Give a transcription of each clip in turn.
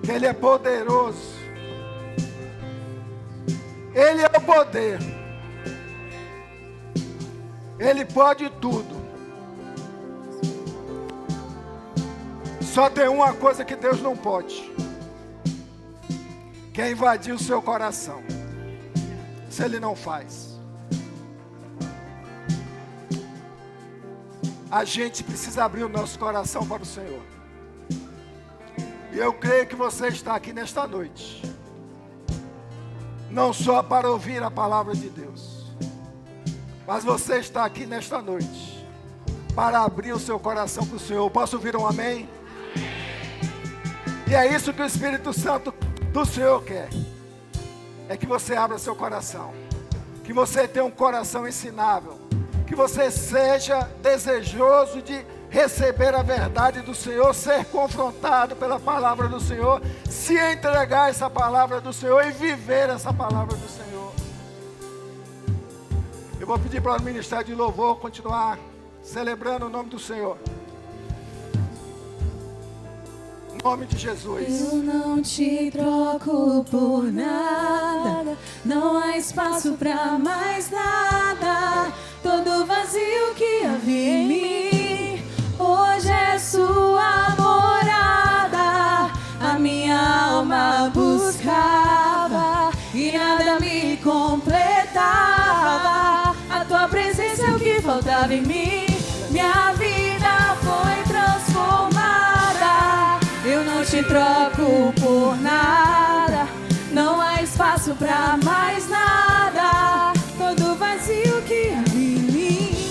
que Ele é poderoso. Ele é o poder. Ele pode tudo. Só tem uma coisa que Deus não pode, que é invadir o seu coração. Se Ele não faz, a gente precisa abrir o nosso coração para o Senhor. E eu creio que você está aqui nesta noite, não só para ouvir a palavra de Deus, mas você está aqui nesta noite para abrir o seu coração para o Senhor. Posso ouvir um amém? E é isso que o Espírito Santo do Senhor quer. É que você abra seu coração, que você tenha um coração ensinável, que você seja desejoso de receber a verdade do Senhor, ser confrontado pela palavra do Senhor, se entregar a essa palavra do Senhor e viver essa palavra do Senhor. Eu vou pedir para o Ministério de Louvor continuar celebrando o nome do Senhor. Em nome de Jesus. Eu não te troco por nada, não há espaço pra mais nada. Todo vazio que havia em mim, hoje é sua morada. A minha alma buscava e nada me completava. A tua presença é o que faltava em mim, minha vida foi transformada. Eu não te troco por nada, não há espaço pra mais nada. Todo vazio que havia em mim,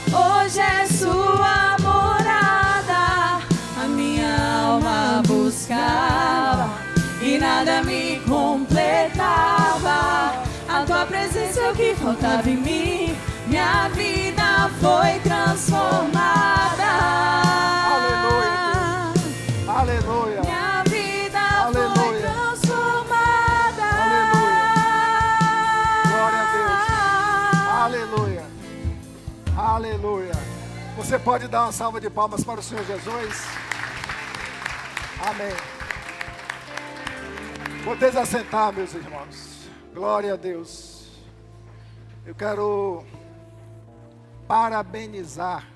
hoje é sua morada. A minha alma buscava e nada me completava. A tua presença é o que faltava em mim, minha vida foi transformada. Aleluia. Minha vida Aleluia. foi transformada. Glória a Deus. Aleluia. Aleluia. Você pode dar uma salva de palmas para o Senhor Jesus? Amém. Vou desassentar, meus irmãos. Glória a Deus. Eu quero parabenizar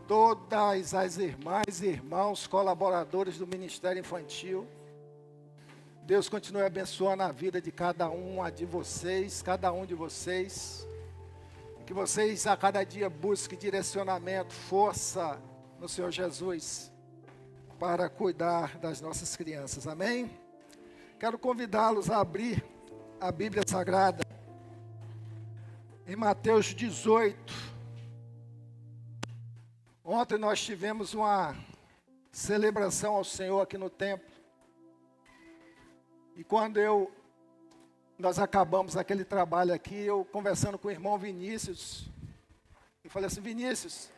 todas as irmãs e irmãos, colaboradores do Ministério Infantil. Deus continue abençoando a vida de cada uma de vocês, cada um de vocês. Que vocês a cada dia busquem direcionamento, força no Senhor Jesus, para cuidar das nossas crianças. Amém? Quero convidá-los a abrir a Bíblia Sagrada em Mateus 18. Ontem nós tivemos uma celebração ao Senhor aqui no templo. E quando nós acabamos aquele trabalho aqui, eu conversando com o irmão Vinícius, eu falei assim: Vinícius,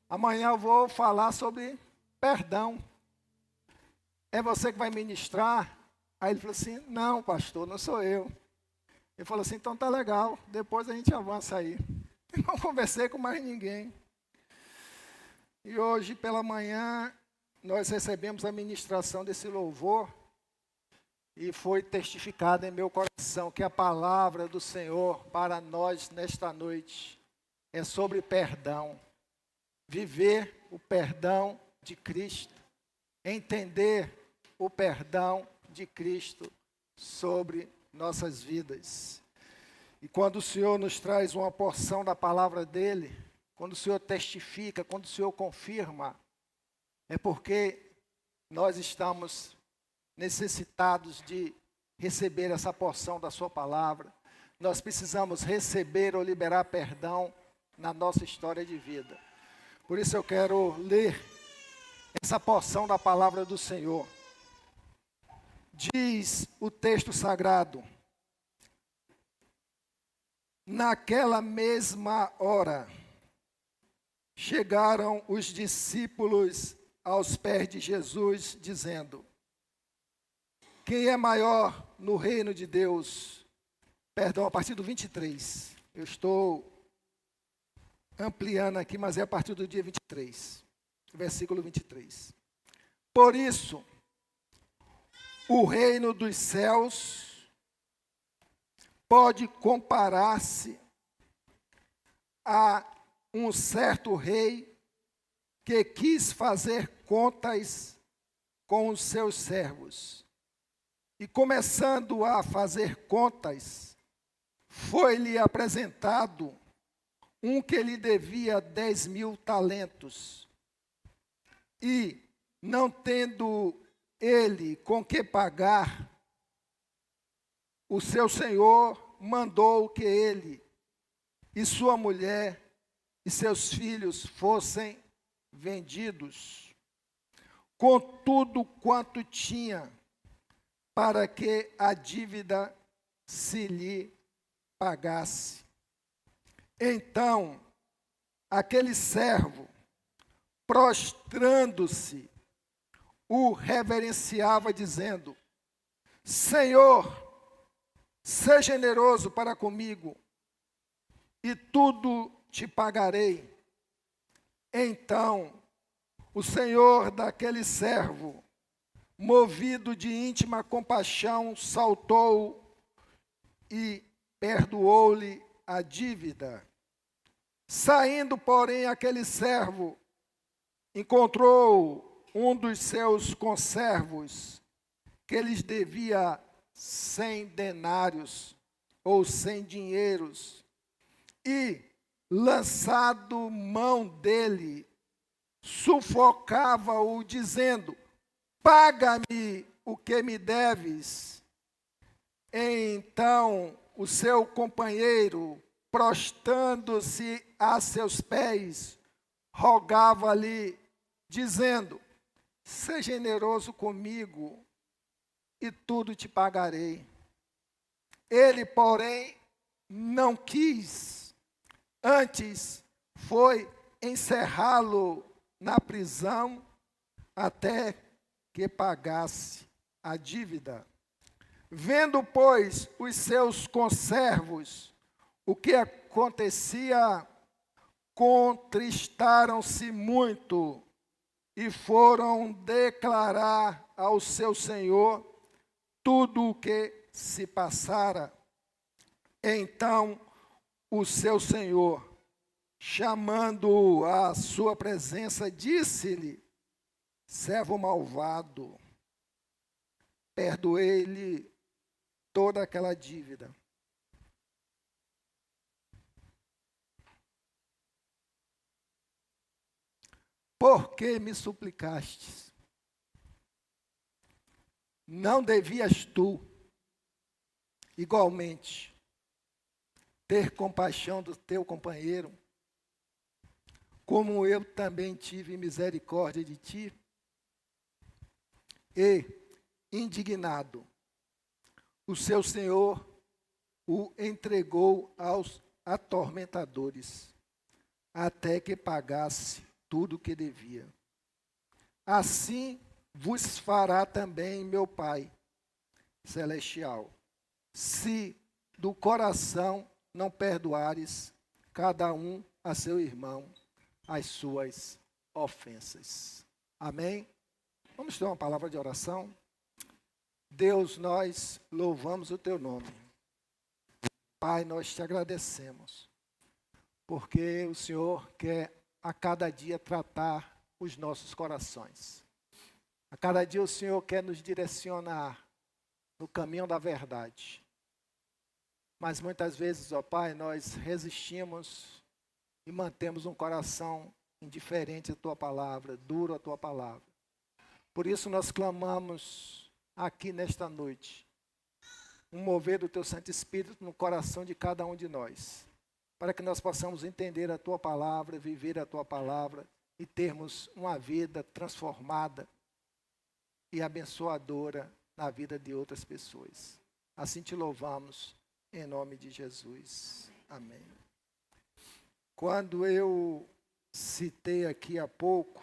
amanhã eu vou falar sobre perdão. É você que vai ministrar? Aí ele falou assim: não, pastor, não sou eu. Ele falou assim: então tá legal, depois a gente avança aí. Eu não conversei com mais ninguém. E hoje pela manhã nós recebemos a ministração desse louvor e foi testificado em meu coração que a palavra do Senhor para nós nesta noite é sobre perdão. Viver o perdão de Cristo, entender o perdão de Cristo sobre nossas vidas. E quando o Senhor nos traz uma porção da palavra dele, quando o Senhor testifica, quando o Senhor confirma, é porque nós estamos necessitados de receber essa porção da sua palavra. Nós precisamos receber ou liberar perdão na nossa história de vida. Por isso eu quero ler essa porção da palavra do Senhor. Diz o texto sagrado: naquela mesma hora, chegaram os discípulos aos pés de Jesus, dizendo: quem é maior no reino de Deus? Perdão, a partir do 23. Eu estou ampliando aqui, mas é a partir do dia 23. Versículo 23. Por isso, O reino dos céus pode comparar-se a um certo rei que quis fazer contas com os seus servos. E começando a fazer contas, foi-lhe apresentado um que lhe devia 10.000 talentos. E, não tendo ele com que pagar, o seu senhor mandou que ele e sua mulher e seus filhos fossem vendidos, com tudo quanto tinha, para que a dívida se lhe pagasse. Então, aquele servo, prostrando-se, o reverenciava, dizendo: Senhor, seja generoso para comigo, e tudo te pagarei. Então, o senhor daquele servo, movido de íntima compaixão, saltou e perdoou-lhe a dívida. Saindo, porém, aquele servo encontrou um dos seus conservos, que lhes devia 100 denários, ou 100 dinheiros, e, lançado mão dele, sufocava-o, dizendo: paga-me o que me deves. Então, o seu companheiro, prostrando-se a seus pés, rogava-lhe, dizendo: seja generoso comigo, e tudo te pagarei. Ele, porém, não quis, antes foi encerrá-lo na prisão até que pagasse a dívida. Vendo, pois, os seus conservos o que acontecia, contristaram-se muito e foram declarar ao seu senhor tudo o que se passara. Então, o seu senhor, chamando-o à sua presença, disse-lhe: servo malvado, perdoei-lhe toda aquela dívida. Por que me suplicastes? Não devias tu, igualmente, ter compaixão do teu companheiro, como eu também tive misericórdia de ti? E, indignado, o seu senhor o entregou aos atormentadores, até que pagasse tudo o que devia. Assim vos fará também meu Pai celestial, se do coração não perdoares cada um a seu irmão as suas ofensas. Amém? Vamos ter uma palavra de oração? Deus, nós louvamos o teu nome. Pai, nós te agradecemos, porque o Senhor quer a cada dia tratar os nossos corações. A cada dia o Senhor quer nos direcionar no caminho da verdade. Mas muitas vezes, ó Pai, nós resistimos e mantemos um coração indiferente à Tua palavra, duro à Tua palavra. Por isso nós clamamos aqui nesta noite, um mover do Teu Santo Espírito no coração de cada um de nós, para que nós possamos entender a Tua palavra, viver a Tua palavra e termos uma vida transformada e abençoadora na vida de outras pessoas. Assim te louvamos, em nome de Jesus. Amém. Quando eu citei aqui há pouco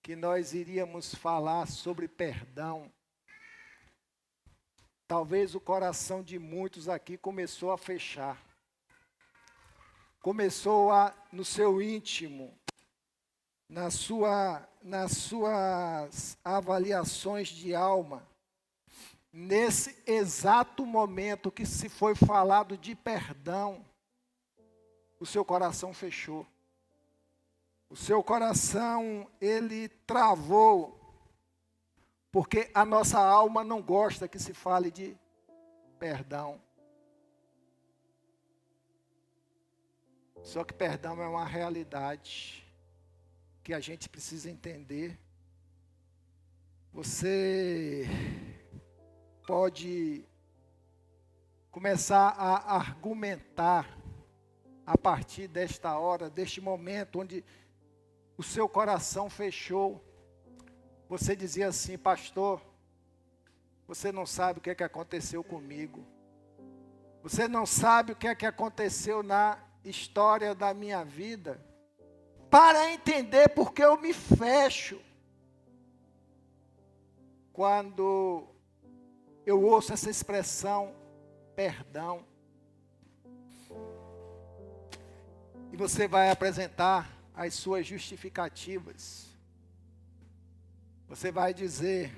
que nós iríamos falar sobre perdão, talvez o coração de muitos aqui começou a fechar. Começou a, no seu íntimo, nas suas avaliações de alma, nesse exato momento que se foi falado de perdão, o seu coração fechou. O seu coração, ele travou, porque a nossa alma não gosta que se fale de perdão. Só que perdão é uma realidade que a gente precisa entender. Você pode começar a argumentar a partir desta hora, deste momento onde o seu coração fechou. Você dizia assim: pastor, você não sabe o que é que aconteceu comigo. Você não sabe o que é que aconteceu na história da minha vida. Para entender porque eu me fecho. Quando eu ouço essa expressão, perdão. E você vai apresentar as suas justificativas. Você vai dizer: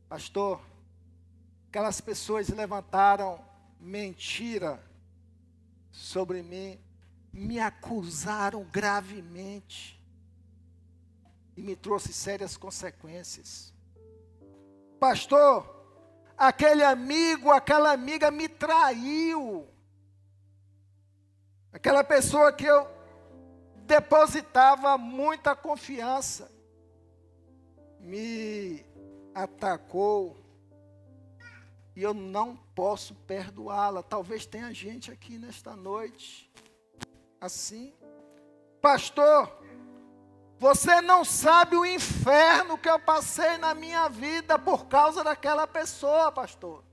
pastor, aquelas pessoas levantaram mentira sobre mim, me acusaram gravemente e me trouxe sérias consequências. Pastor, aquele amigo, aquela amiga me traiu. Aquela pessoa que eu depositava muita confiança, me atacou, e eu não posso perdoá-la. Talvez tenha gente aqui nesta noite, assim. Pastor, você não sabe o inferno que eu passei na minha vida por causa daquela pessoa, pastor.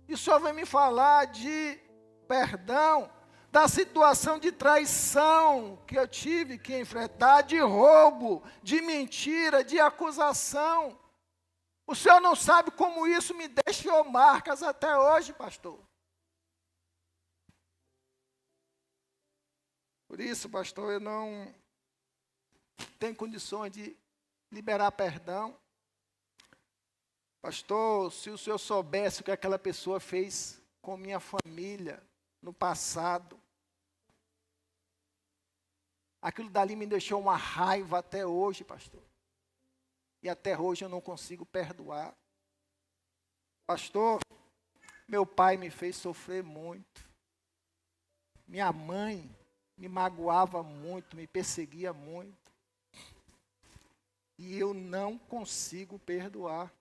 E o senhor vem me falar de perdão, da situação de traição que eu tive que enfrentar, de roubo, de mentira, de acusação. O senhor não sabe como isso me deixou marcas até hoje, pastor. Por isso, pastor, eu não tenho condições de liberar perdão. Pastor, se o senhor soubesse o que aquela pessoa fez com minha família no passado, aquilo dali me deixou uma raiva até hoje, pastor. E até hoje eu não consigo perdoar. Pastor, meu pai me fez sofrer muito. Minha mãe me magoava muito, me perseguia muito. E eu não consigo perdoar.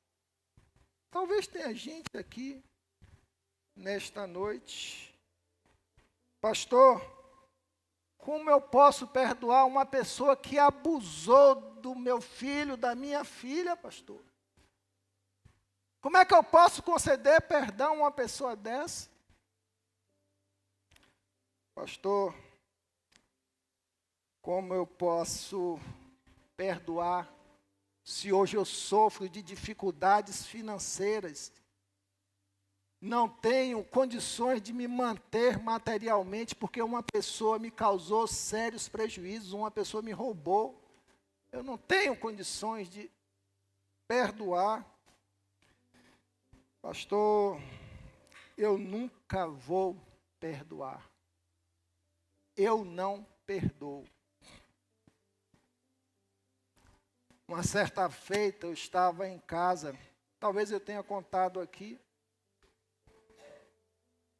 Talvez tenha gente aqui, nesta noite. Pastor, como eu posso perdoar uma pessoa que abusou do meu filho, da minha filha, pastor? Como é que eu posso conceder perdão a uma pessoa dessa? Pastor, como eu posso perdoar se hoje eu sofro de dificuldades financeiras? Não tenho condições de me manter materialmente porque uma pessoa me causou sérios prejuízos, uma pessoa me roubou. Eu não tenho condições de perdoar. Pastor, eu nunca vou perdoar. Eu não perdoo. Uma certa feita eu estava em casa, talvez eu tenha contado aqui.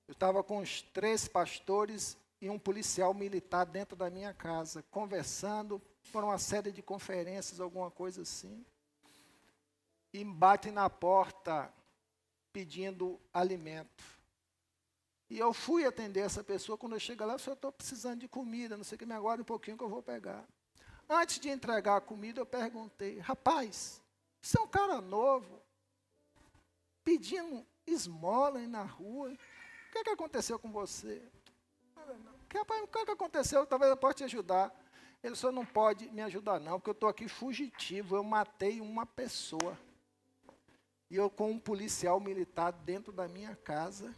Eu estava com os 3 pastores e um policial militar dentro da minha casa, conversando por uma série de conferências, alguma coisa assim. E batem na porta pedindo alimento. E eu fui atender essa pessoa. Quando eu chego lá, eu estou precisando de comida, não sei o que, me aguarde um pouquinho que eu vou pegar. Antes de entregar a comida, eu perguntei: rapaz, você é um cara novo, pedindo esmola aí na rua, o que aconteceu com você? O que aconteceu? Talvez eu possa te ajudar. Ele só não pode me ajudar não, porque eu estou aqui fugitivo, eu matei uma pessoa. E eu com um policial militar dentro da minha casa,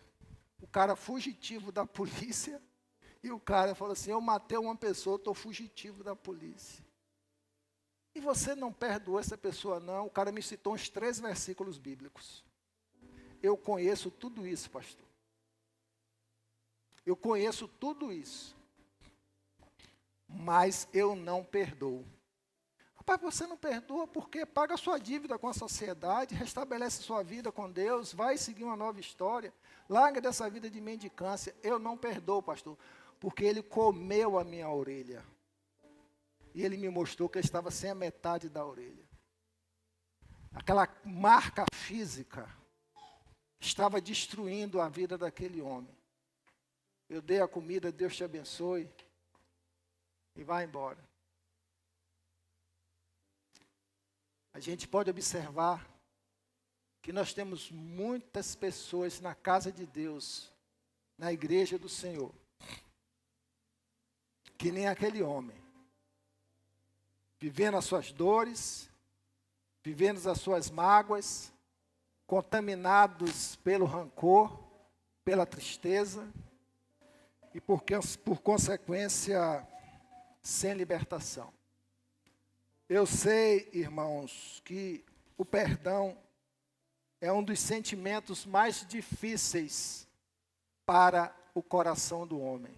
o cara fugitivo da polícia, e o cara falou assim: eu matei uma pessoa, estou fugitivo da polícia. E você não perdoou essa pessoa, não? O cara me citou uns 3 versículos bíblicos. Eu conheço tudo isso, pastor. Eu conheço tudo isso. Mas eu não perdoo. Rapaz, você não perdoa porque paga a sua dívida com a sociedade, restabelece sua vida com Deus, vai seguir uma nova história, larga dessa vida de mendicância. Eu não perdoo, pastor, porque ele comeu a minha orelha. E ele me mostrou que eu estava sem a metade da orelha. Aquela marca física estava destruindo a vida daquele homem. Eu dei a comida, Deus te abençoe, e vai embora. A gente pode observar que nós temos muitas pessoas na casa de Deus, na igreja do Senhor, que nem aquele homem, vivendo as suas dores, vivendo as suas mágoas, contaminados pelo rancor, pela tristeza e por consequência sem libertação. Eu sei, irmãos, que o perdão é um dos sentimentos mais difíceis para o coração do homem.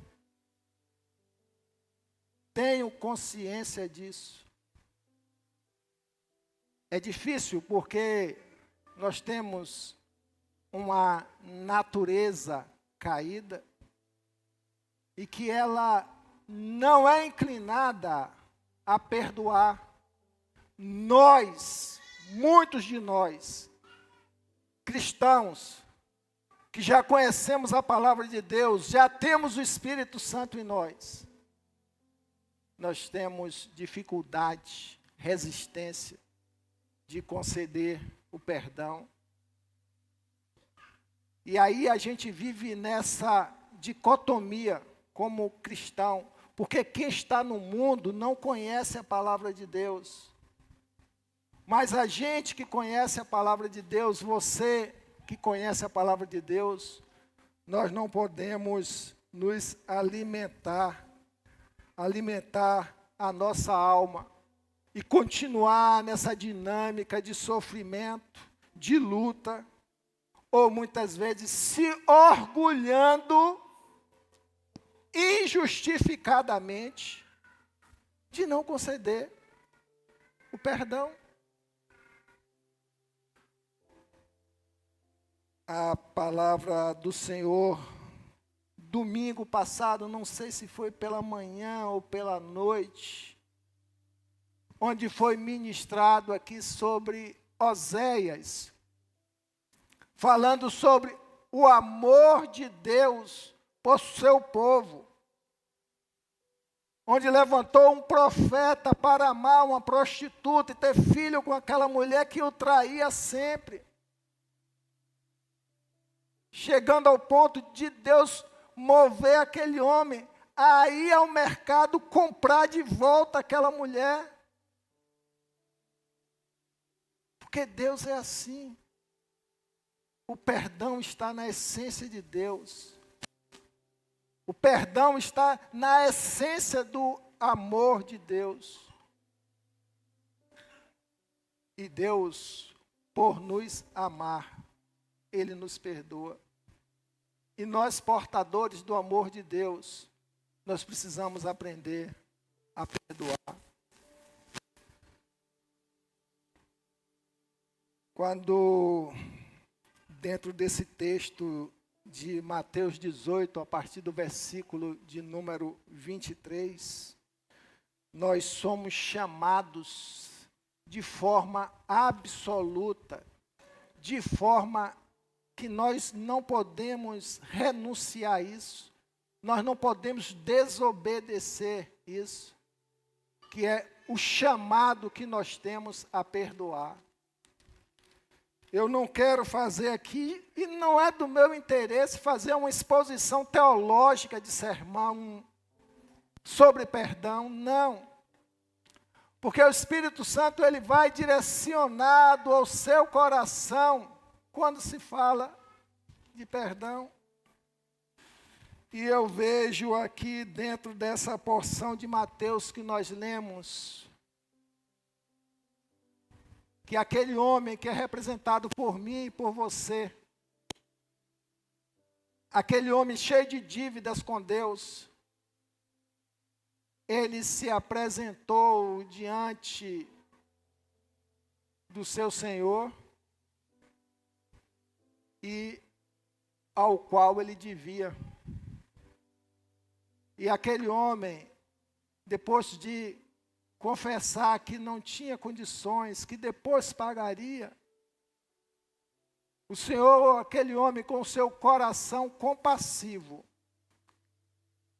Tenho consciência disso. É difícil porque nós temos uma natureza caída e que ela não é inclinada a perdoar. Nós, muitos de nós, cristãos, que já conhecemos a palavra de Deus, já temos o Espírito Santo em nós, nós temos dificuldade, resistência de conceder o perdão. E aí a gente vive nessa dicotomia como cristão, porque quem está no mundo não conhece a palavra de Deus. Mas a gente que conhece a palavra de Deus, você que conhece a palavra de Deus, nós não podemos nos alimentar a nossa alma e continuar nessa dinâmica de sofrimento, de luta, ou muitas vezes se orgulhando injustificadamente de não conceder o perdão. A palavra do Senhor, domingo passado, não sei se foi pela manhã ou pela noite, onde foi ministrado aqui sobre Oséias, falando sobre o amor de Deus por seu povo, onde levantou um profeta para amar uma prostituta e ter filho com aquela mulher que o traía sempre, chegando ao ponto de Deus mover aquele homem a ir ao mercado comprar de volta aquela mulher. Porque Deus é assim. O perdão está na essência de Deus. O perdão está na essência do amor de Deus. E Deus, por nos amar, Ele nos perdoa. E nós, portadores do amor de Deus, nós precisamos aprender a perdoar. Quando, dentro desse texto de Mateus 18, a partir do versículo de número 23, nós somos chamados de forma absoluta, de forma que nós não podemos renunciar a isso, nós não podemos desobedecer isso, que é o chamado que nós temos a perdoar. Eu não quero fazer aqui, e não é do meu interesse, fazer uma exposição teológica de sermão sobre perdão, não. Porque o Espírito Santo, ele vai direcionado ao seu coração quando se fala de perdão. E eu vejo aqui dentro dessa porção de Mateus que nós lemos, que aquele homem que é representado por mim e por você, aquele homem cheio de dívidas com Deus, ele se apresentou diante do seu Senhor e ao qual ele devia. E aquele homem, depois de confessar que não tinha condições, que depois pagaria, o Senhor, aquele homem com o seu coração compassivo,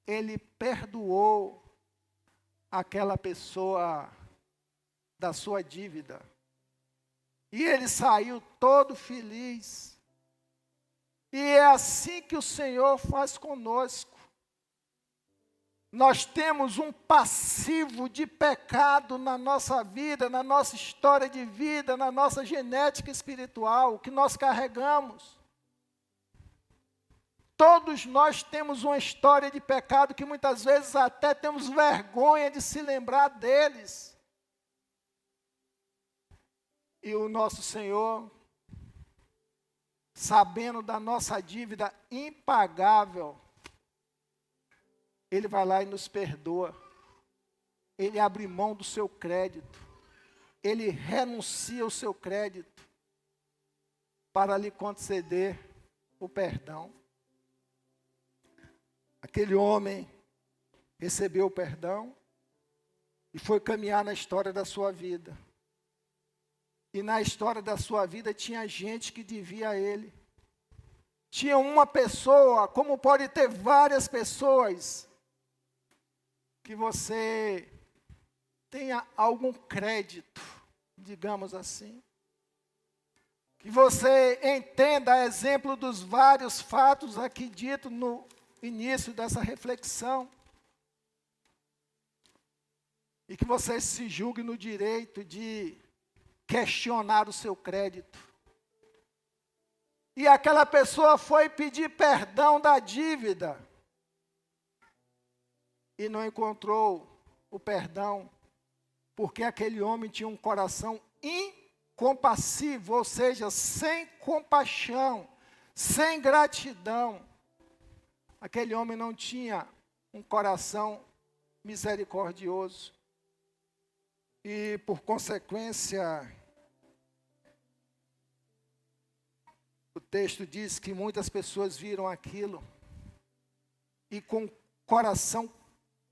ele perdoou aquela pessoa da sua dívida. E ele saiu todo feliz. E é assim que o Senhor faz conosco. Nós temos um passivo de pecado na nossa vida, na nossa história de vida, na nossa genética espiritual, que nós carregamos. Todos nós temos uma história de pecado que muitas vezes até temos vergonha de se lembrar deles. E o nosso Senhor, sabendo da nossa dívida impagável, Ele vai lá e nos perdoa. Ele abre mão do seu crédito. Ele renuncia ao seu crédito para lhe conceder o perdão. Aquele homem recebeu o perdão e foi caminhar na história da sua vida. E na história da sua vida tinha gente que devia a ele. Tinha uma pessoa, como pode ter várias pessoas, que você tenha algum crédito, digamos assim. Que você entenda, a exemplo dos vários fatos aqui ditos no início dessa reflexão. E que você se julgue no direito de questionar o seu crédito. E aquela pessoa foi pedir perdão da dívida e não encontrou o perdão, porque aquele homem tinha um coração incompassivo, ou seja, sem compaixão, sem gratidão. Aquele homem não tinha um coração misericordioso. E, por consequência, o texto diz que muitas pessoas viram aquilo e com o coração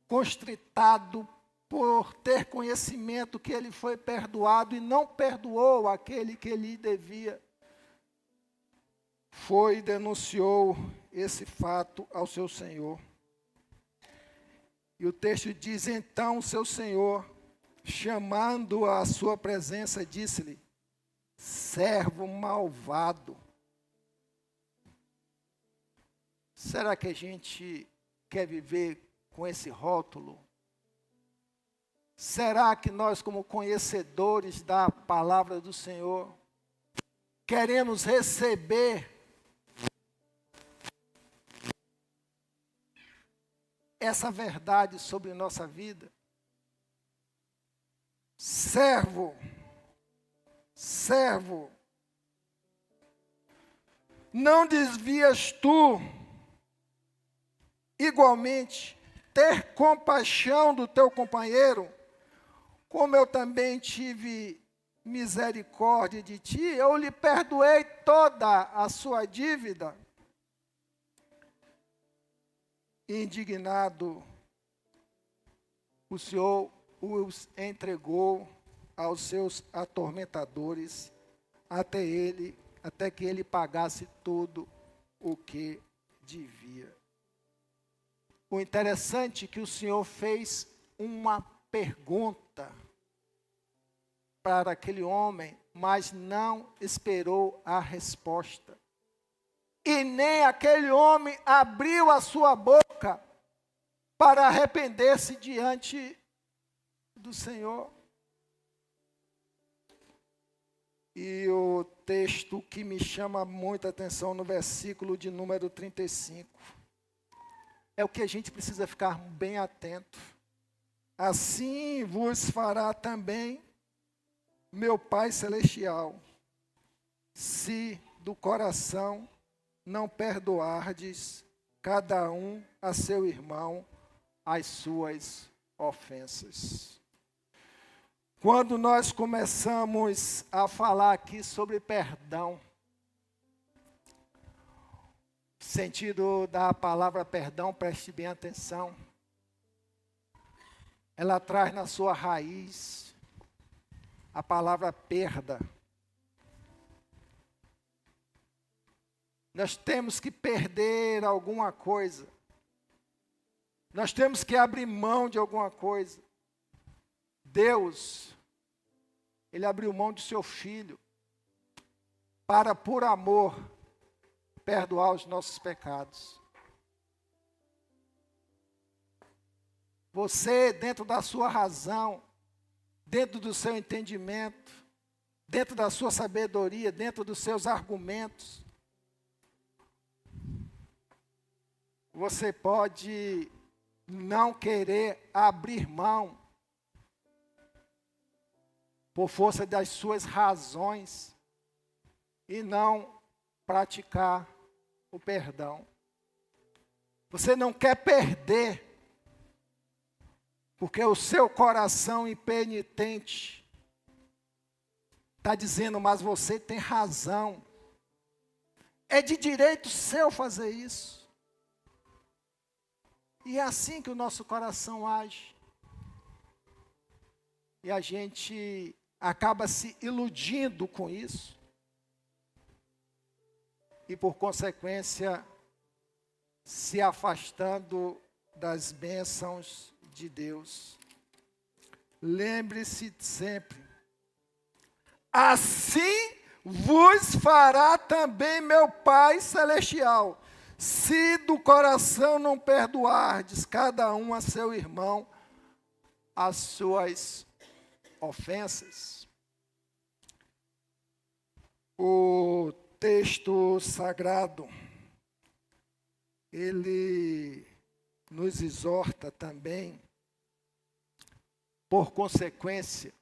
constritado por ter conhecimento que ele foi perdoado e não perdoou aquele que lhe devia, foi e denunciou esse fato ao seu senhor. E o texto diz, então o seu senhor, chamando-o à sua presença, disse-lhe, servo malvado. Será que a gente quer viver com esse rótulo? Será que nós, como conhecedores da palavra do Senhor, queremos receber essa verdade sobre nossa vida? Servo, não desvias tu, igualmente, ter compaixão do teu companheiro, como eu também tive misericórdia de ti, eu lhe perdoei toda a sua dívida. Indignado, o Senhor os entregou aos seus atormentadores, até que ele pagasse tudo o que devia. O interessante é que o Senhor fez uma pergunta para aquele homem, mas não esperou a resposta. E nem aquele homem abriu a sua boca para arrepender-se diante do Senhor. E o texto que me chama muita atenção no versículo de número 35. É o que a gente precisa ficar bem atento. Assim vos fará também meu Pai Celestial, se do coração não perdoardes cada um a seu irmão as suas ofensas. Quando nós começamos a falar aqui sobre perdão, o sentido da palavra perdão, preste bem atenção, ela traz na sua raiz a palavra perda. Nós temos que perder alguma coisa. Nós temos que abrir mão de alguma coisa. Deus, Ele abriu mão de seu Filho para, por amor, perdoar os nossos pecados. Você, dentro da sua razão, dentro do seu entendimento, dentro da sua sabedoria, dentro dos seus argumentos, você pode não querer abrir mão por força das suas razões e não praticar o perdão. Você não quer perder, porque o seu coração impenitente está dizendo, mas você tem razão. É de direito seu fazer isso. E é assim que o nosso coração age. E a gente acaba se iludindo com isso. E por consequência, se afastando das bênçãos de Deus. Lembre-se sempre, assim vos fará também meu Pai Celestial, se do coração não perdoardes cada um a seu irmão as suas ofensas. O texto sagrado, ele nos exorta também, por consequência,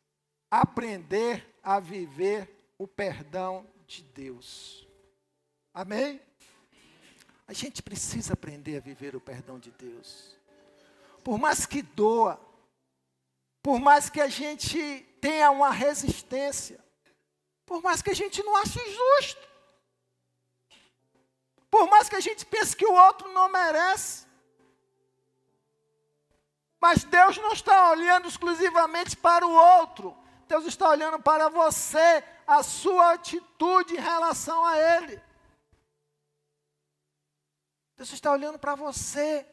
aprender a viver o perdão de Deus. Amém? A gente precisa aprender a viver o perdão de Deus. Por mais que doa, por mais que a gente tenha uma resistência, por mais que a gente não ache justo, por mais que a gente pense que o outro não merece, mas Deus não está olhando exclusivamente para o outro, Deus está olhando para você, a sua atitude em relação a Ele. Deus está olhando para você.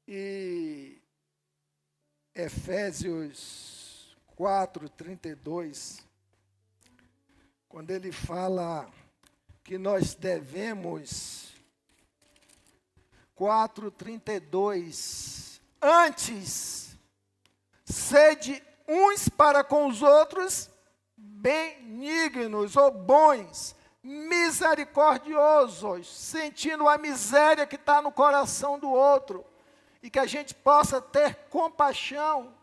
E Efésios 4:32, quando ele fala que nós devemos, 4:32, antes, sede uns para com os outros benignos ou bons, misericordiosos, sentindo a miséria que está no coração do outro, e que a gente possa ter compaixão,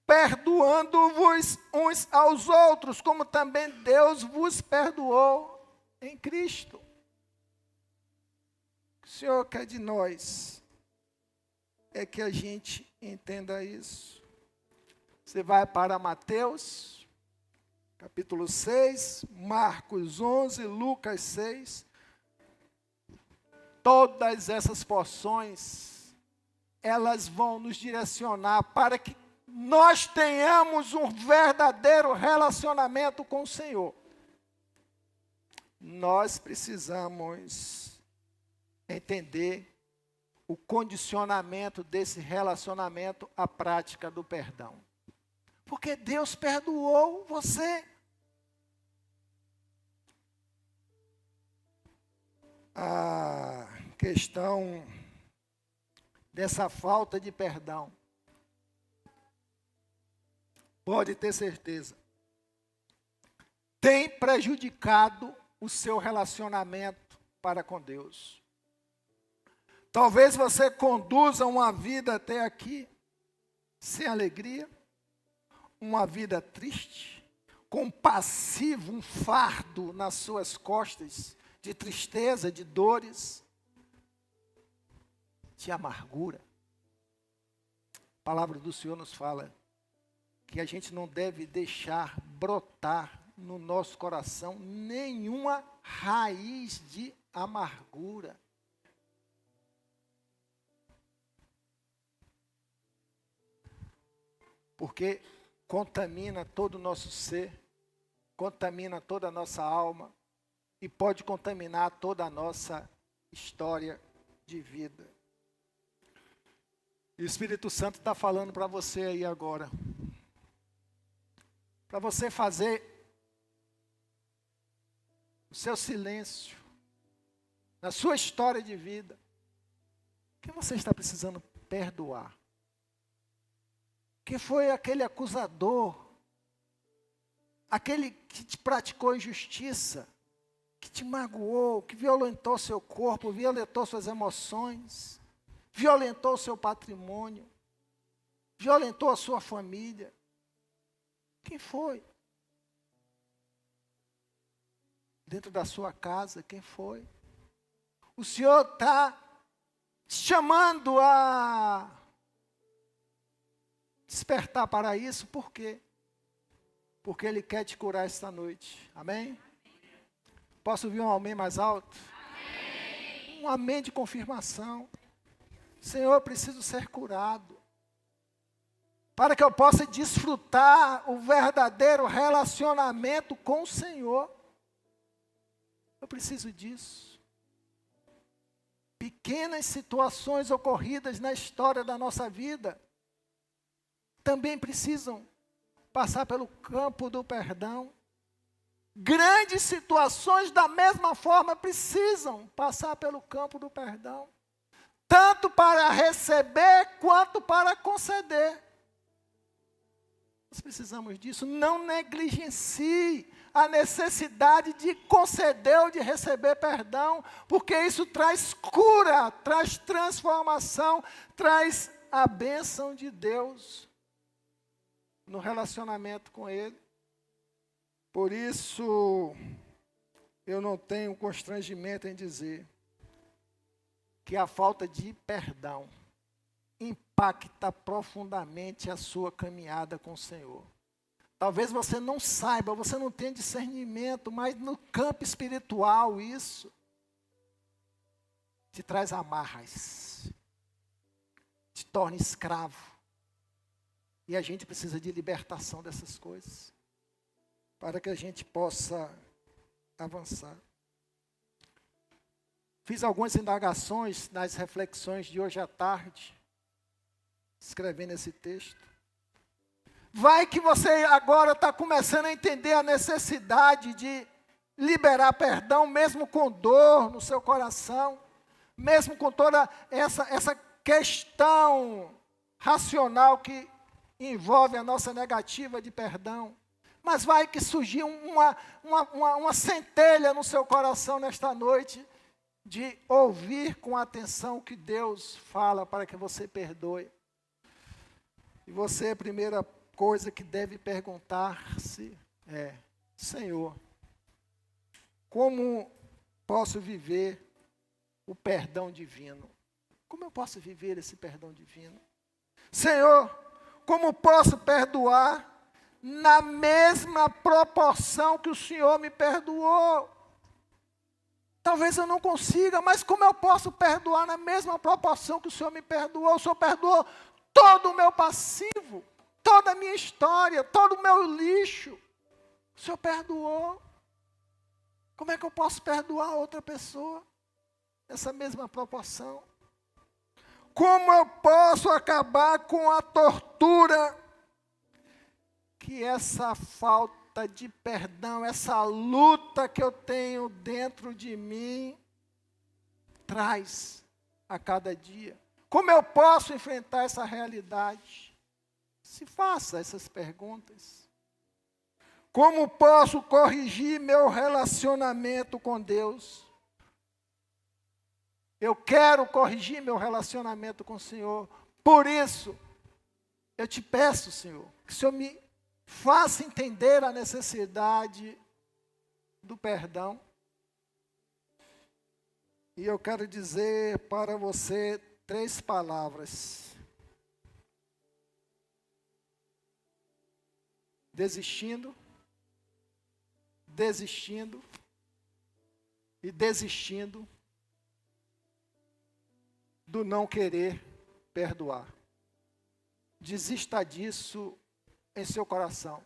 perdoando-vos uns aos outros, como também Deus vos perdoou em Cristo. O que o Senhor quer de nós é que a gente entenda isso. Você vai para Mateus, capítulo 6, Marcos 11, Lucas 6. Todas essas porções, elas vão nos direcionar para que nós tenhamos um verdadeiro relacionamento com o Senhor. Nós precisamos entender o condicionamento desse relacionamento à prática do perdão. Porque Deus perdoou você. A questão dessa falta de perdão, pode ter certeza, tem prejudicado o seu relacionamento para com Deus. Talvez você conduza uma vida até aqui, sem alegria, uma vida triste, com passivo, um fardo nas suas costas, de tristeza, de dores, de amargura. A palavra do Senhor nos fala que a gente não deve deixar brotar no nosso coração nenhuma raiz de amargura. Porque contamina todo o nosso ser, contamina toda a nossa alma e pode contaminar toda a nossa história de vida. E o Espírito Santo está falando para você aí agora. Para você fazer o seu silêncio na sua história de vida. Quem você está precisando perdoar? Quem foi aquele acusador? Aquele que te praticou injustiça? Que te magoou? Que violentou seu corpo? Violentou suas emoções? Violentou o seu patrimônio? Violentou a sua família? Quem foi? Dentro da sua casa, quem foi? O Senhor está chamando a despertar para isso, por quê? Porque Ele quer te curar esta noite, amém? Posso ouvir um amém mais alto? Amém. Um amém de confirmação. Senhor, eu preciso ser curado, para que eu possa desfrutar o verdadeiro relacionamento com o Senhor. Eu preciso disso. Pequenas situações ocorridas na história da nossa vida também precisam passar pelo campo do perdão. Grandes situações da mesma forma precisam passar pelo campo do perdão. Tanto para receber quanto para conceder. Nós precisamos disso. Não negligencie a necessidade de conceder ou de receber perdão, porque isso traz cura, traz transformação, traz a bênção de Deus no relacionamento com Ele. Por isso, eu não tenho constrangimento em dizer que a falta de perdão impacta profundamente a sua caminhada com o Senhor. Talvez você não saiba, você não tenha discernimento, mas no campo espiritual isso te traz amarras, te torna escravo. E a gente precisa de libertação dessas coisas, para que a gente possa avançar. Fiz algumas indagações nas reflexões de hoje à tarde, escrevendo esse texto. Vai que você agora está começando a entender a necessidade de liberar perdão, mesmo com dor no seu coração, mesmo com toda essa questão racional que envolve a nossa negativa de perdão. Mas vai que surgiu uma centelha no seu coração nesta noite, de ouvir com atenção o que Deus fala para que você perdoe. E você, a primeira coisa que deve perguntar-se é: Senhor, como posso viver o perdão divino? Como eu posso viver esse perdão divino? Senhor, como posso perdoar na mesma proporção que o Senhor me perdoou? Talvez eu não consiga, mas como eu posso perdoar na mesma proporção que o Senhor me perdoou? O Senhor perdoou todo o meu passivo, toda a minha história, todo o meu lixo. O Senhor perdoou. Como é que eu posso perdoar outra pessoa nessa mesma proporção? Como eu posso acabar com a tortura que essa falta de perdão, essa luta que eu tenho dentro de mim traz a cada dia? Como eu posso enfrentar essa realidade? Se faça essas perguntas. Como posso corrigir meu relacionamento com Deus? Eu quero corrigir meu relacionamento com o Senhor. Por isso, Eu te peço, Senhor, que o Senhor me faça entender a necessidade do perdão. E eu quero dizer para você 3 palavras. Desistindo, desistindo e desistindo do não querer perdoar. Desista disso em seu coração.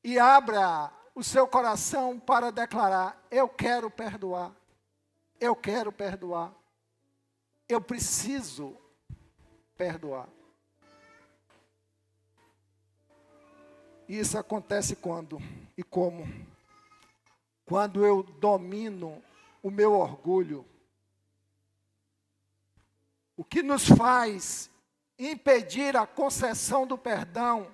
E abra o seu coração para declarar: eu quero perdoar. Eu quero perdoar. Eu preciso perdoar. E isso acontece quando e como? Quando eu domino o meu orgulho. O que nos faz impedir a concessão do perdão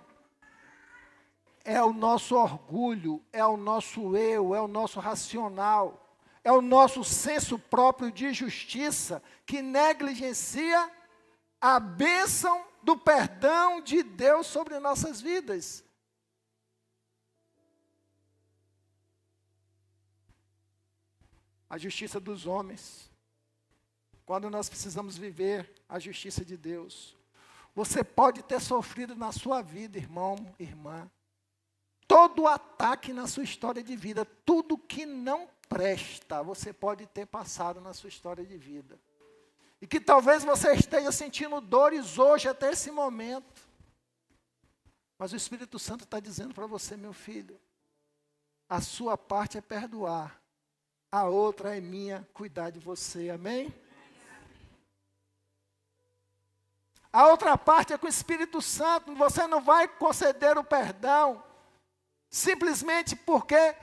é o nosso orgulho, é o nosso eu, é o nosso racional, é o nosso senso próprio de justiça que negligencia a bênção do perdão de Deus sobre nossas vidas. A justiça dos homens, quando nós precisamos viver a justiça de Deus. Você pode ter sofrido na sua vida, irmão, irmã, todo ataque na sua história de vida, tudo que não presta, você pode ter passado na sua história de vida. E que talvez você esteja sentindo dores hoje, até esse momento. Mas o Espírito Santo está dizendo para você, meu filho, a sua parte é perdoar. A outra é minha, cuidar de você, amém? A outra parte é com o Espírito Santo, você não vai conceder o perdão, simplesmente porque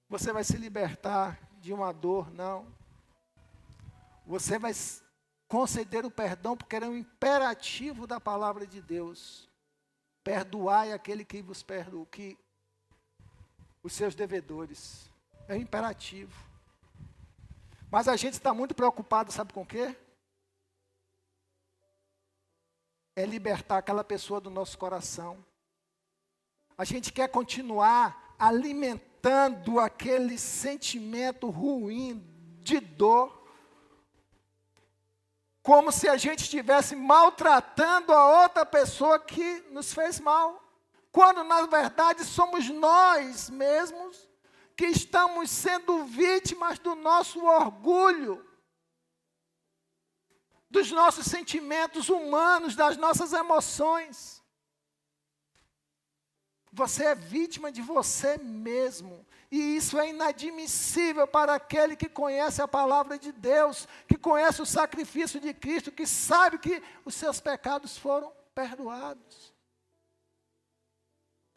você vai se libertar de uma dor, não. Você vai conceder o perdão porque é um imperativo da palavra de Deus. Perdoai aquele que vos perdoa, os seus devedores. É imperativo. Mas a gente está muito preocupado, sabe com o quê? É libertar aquela pessoa do nosso coração. A gente quer continuar alimentando aquele sentimento ruim de dor, como se a gente estivesse maltratando a outra pessoa que nos fez mal. Quando, na verdade, somos nós mesmos que estamos sendo vítimas do nosso orgulho, dos nossos sentimentos humanos, das nossas emoções. Você é vítima de você mesmo. E isso é inadmissível para aquele que conhece a palavra de Deus, que conhece o sacrifício de Cristo, que sabe que os seus pecados foram perdoados.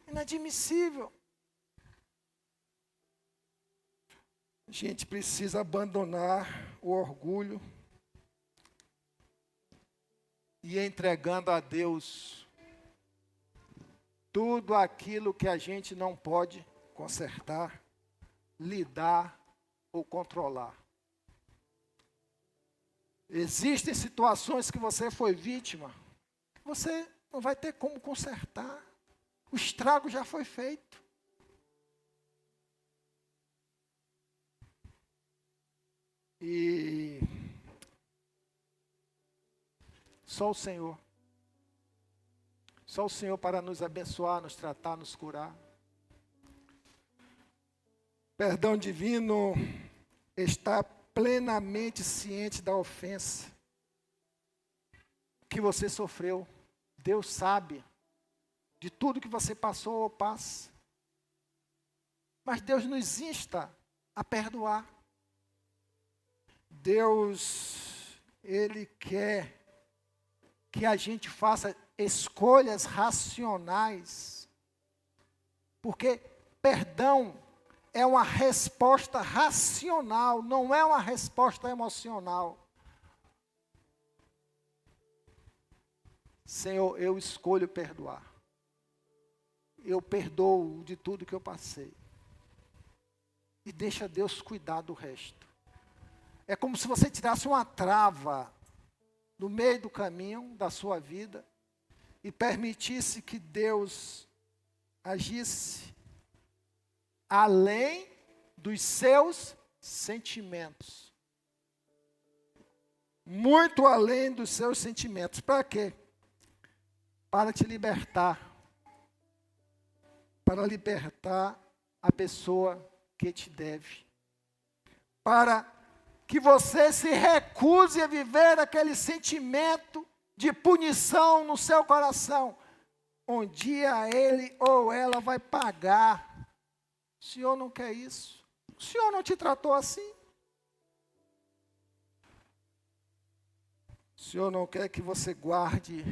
Inadmissível. A gente precisa abandonar o orgulho e entregando a Deus tudo aquilo que a gente não pode consertar, lidar ou controlar. Existem situações que você foi vítima, que você não vai ter como consertar. O estrago já foi feito. E só o Senhor para nos abençoar, nos tratar, nos curar. Perdão divino está plenamente ciente da ofensa que você sofreu. Deus sabe de tudo que você passou ou passa. Mas Deus nos insta a perdoar. Deus, Ele quer que a gente faça escolhas racionais. Porque perdão é uma resposta racional, não é uma resposta emocional. Senhor, eu escolho perdoar. Eu perdoo de tudo que eu passei. E deixa Deus cuidar do resto. É como se você tirasse uma trava no meio do caminho da sua vida e permitisse que Deus agisse além dos seus sentimentos. Muito além dos seus sentimentos. Para quê? Para te libertar. Para libertar a pessoa que te deve. Para que você se recuse a viver aquele sentimento de punição no seu coração. Um dia ele ou ela vai pagar. O Senhor não quer isso. O Senhor não te tratou assim. O Senhor não quer que você guarde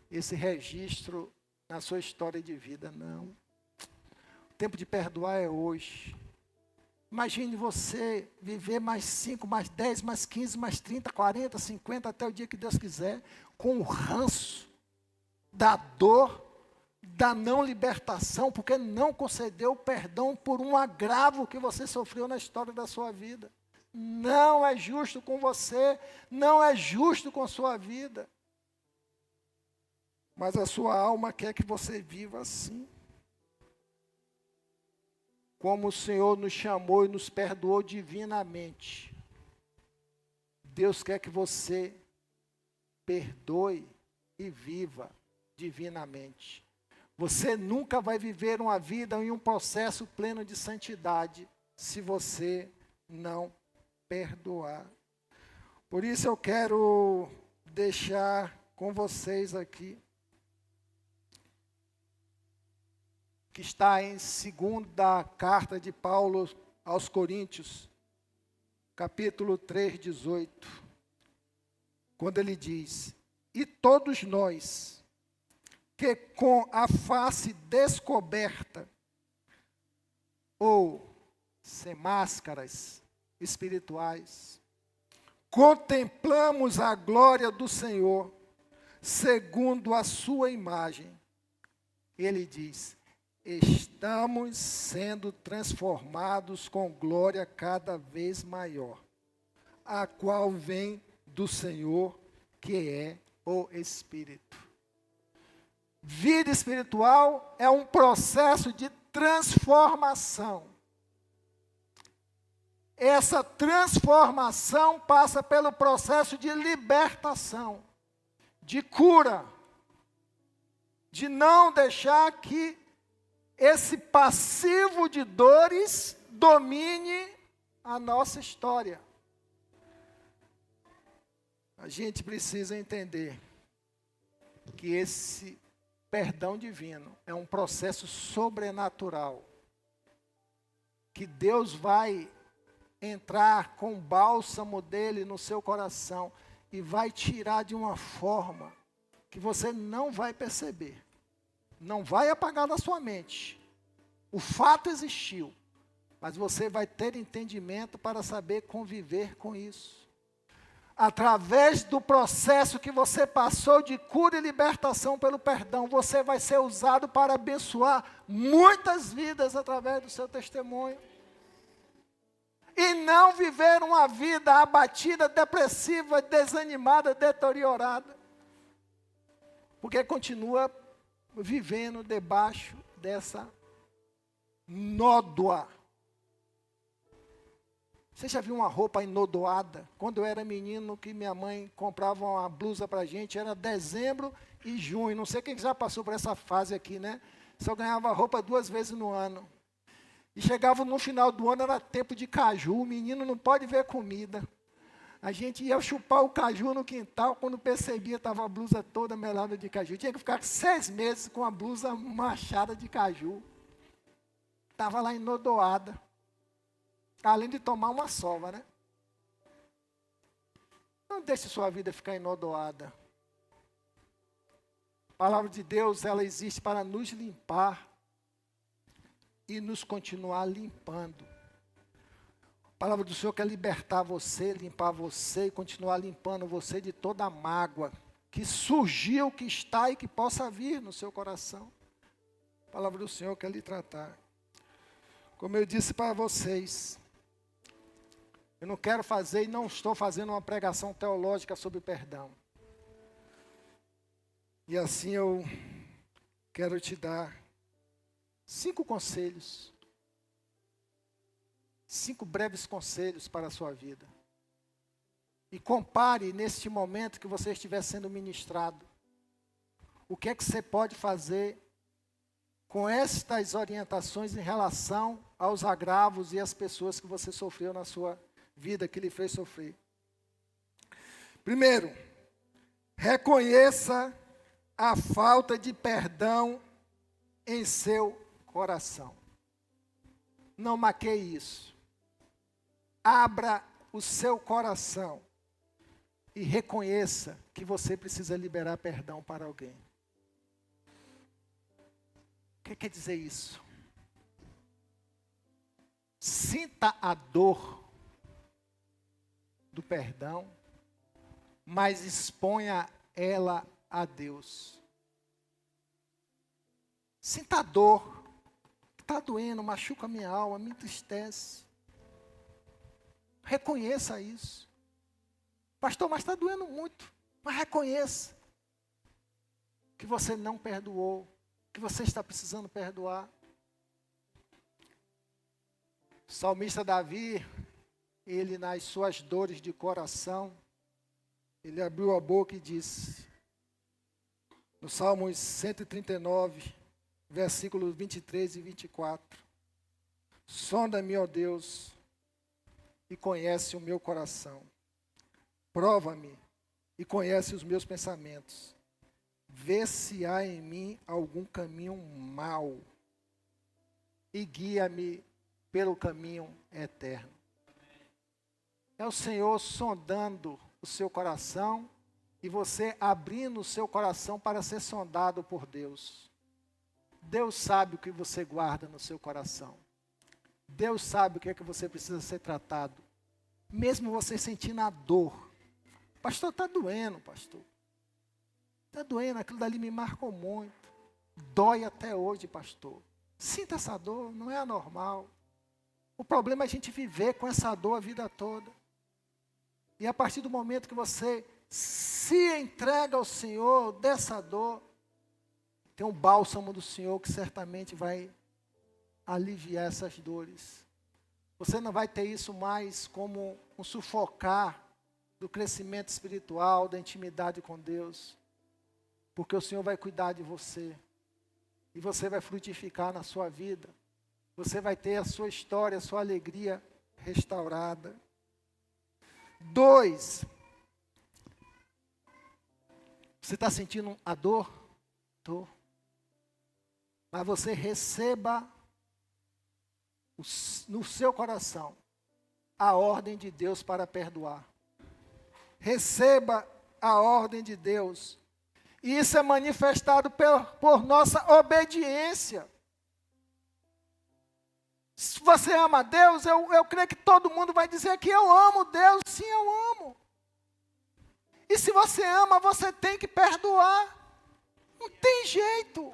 esse registro na sua história de vida, não. O tempo de perdoar é hoje. Imagine você viver mais 5, mais 10, mais 15, mais 30, 40, 50, até o dia que Deus quiser, com o ranço da dor, da não libertação, porque não concedeu perdão por um agravo que você sofreu na história da sua vida. Não é justo com você, não é justo com a sua vida. Mas a sua alma quer que você viva assim. Como o Senhor nos chamou e nos perdoou divinamente. Deus quer que você perdoe e viva divinamente. Você nunca vai viver uma vida em um processo pleno de santidade se você não perdoar. Por isso eu quero deixar com vocês aqui, que está em 2ª carta de Paulo aos Coríntios, capítulo 3, 18, quando ele diz: e todos nós, que com a face descoberta, ou sem máscaras espirituais, contemplamos a glória do Senhor, segundo a sua imagem. Ele diz: estamos sendo transformados com glória cada vez maior, a qual vem do Senhor, que é o Espírito. Vida espiritual é um processo de transformação. Essa transformação passa pelo processo de libertação, de cura, de não deixar que esse passivo de dores domine a nossa história. A gente precisa entender que esse perdão divino é um processo sobrenatural, que Deus vai entrar com o bálsamo dele no seu coração e vai tirar de uma forma que você não vai perceber. Não vai apagar da sua mente. O fato existiu, mas você vai ter entendimento para saber conviver com isso. Através do processo que você passou de cura e libertação pelo perdão, você vai ser usado para abençoar muitas vidas através do seu testemunho. E não viver uma vida abatida, depressiva, desanimada, deteriorada. Porque continua vivendo debaixo dessa nódoa. Você já viu uma roupa enodoada? Quando eu era menino, que minha mãe comprava uma blusa para a gente, era dezembro e junho. Não sei quem já passou por essa fase aqui, né? Só ganhava roupa 2 vezes no ano. E chegava no final do ano, era tempo de caju, o menino não pode ver comida. A gente ia chupar o caju no quintal, quando percebia, estava a blusa toda melada de caju. Tinha que ficar 6 meses com a blusa machada de caju. Estava lá enodoada. Além de tomar uma sova, né? Não deixe sua vida ficar enodoada. A palavra de Deus, ela existe para nos limpar e nos continuar limpando. A palavra do Senhor quer libertar você, limpar você e continuar limpando você de toda a mágoa que surgiu, que está e que possa vir no seu coração. A palavra do Senhor quer lhe tratar. Como eu disse para vocês, Eu não quero fazer e não estou fazendo uma pregação teológica sobre perdão. E assim eu quero te dar 5 conselhos. 5 breves conselhos para a sua vida. E compare neste momento que você estiver sendo ministrado. O que é que você pode fazer com estas orientações em relação aos agravos e às pessoas que você sofreu na sua vida, que lhe fez sofrer. Primeiro, reconheça a falta de perdão em seu coração. Não maqueie isso. Abra o seu coração e reconheça que você precisa liberar perdão para alguém. O que quer dizer isso? Sinta a dor do perdão, mas exponha ela a Deus. Sinta a dor, está doendo, machuca a minha alma, me entristece. Reconheça isso. Pastor, mas está doendo muito. Mas reconheça que você não perdoou, que você está precisando perdoar. O salmista Davi, ele nas suas dores de coração, ele abriu a boca e disse, no Salmos 139, versículos 23 e 24, sonda-me, ó Deus, e conhece o meu coração. Prova-me e conhece os meus pensamentos. Vê se há em mim algum caminho mau e guia-me pelo caminho eterno. É o Senhor sondando o seu coração e você abrindo o seu coração para ser sondado por Deus. Deus sabe o que você guarda no seu coração. Deus sabe o que é que você precisa ser tratado. Mesmo você sentindo a dor. Pastor, está doendo, pastor. Está doendo, aquilo dali me marcou muito. Dói até hoje, pastor. Sinta essa dor, não é anormal. O problema é a gente viver com essa dor a vida toda. E a partir do momento que você se entrega ao Senhor dessa dor, tem um bálsamo do Senhor que certamente vai aliviar essas dores. Você não vai ter isso mais como um sufocar do crescimento espiritual, da intimidade com Deus. Porque o Senhor vai cuidar de você. E você vai frutificar na sua vida. Você vai ter a sua história, a sua alegria restaurada. 2. Você está sentindo a dor? Estou. Mas você receba no seu coração a ordem de Deus para perdoar. Receba a ordem de Deus. E isso é manifestado por nossa obediência. Se você ama a Deus, eu creio que todo mundo vai dizer que eu amo Deus. Sim, eu amo. E se você ama, você tem que perdoar. Não tem jeito.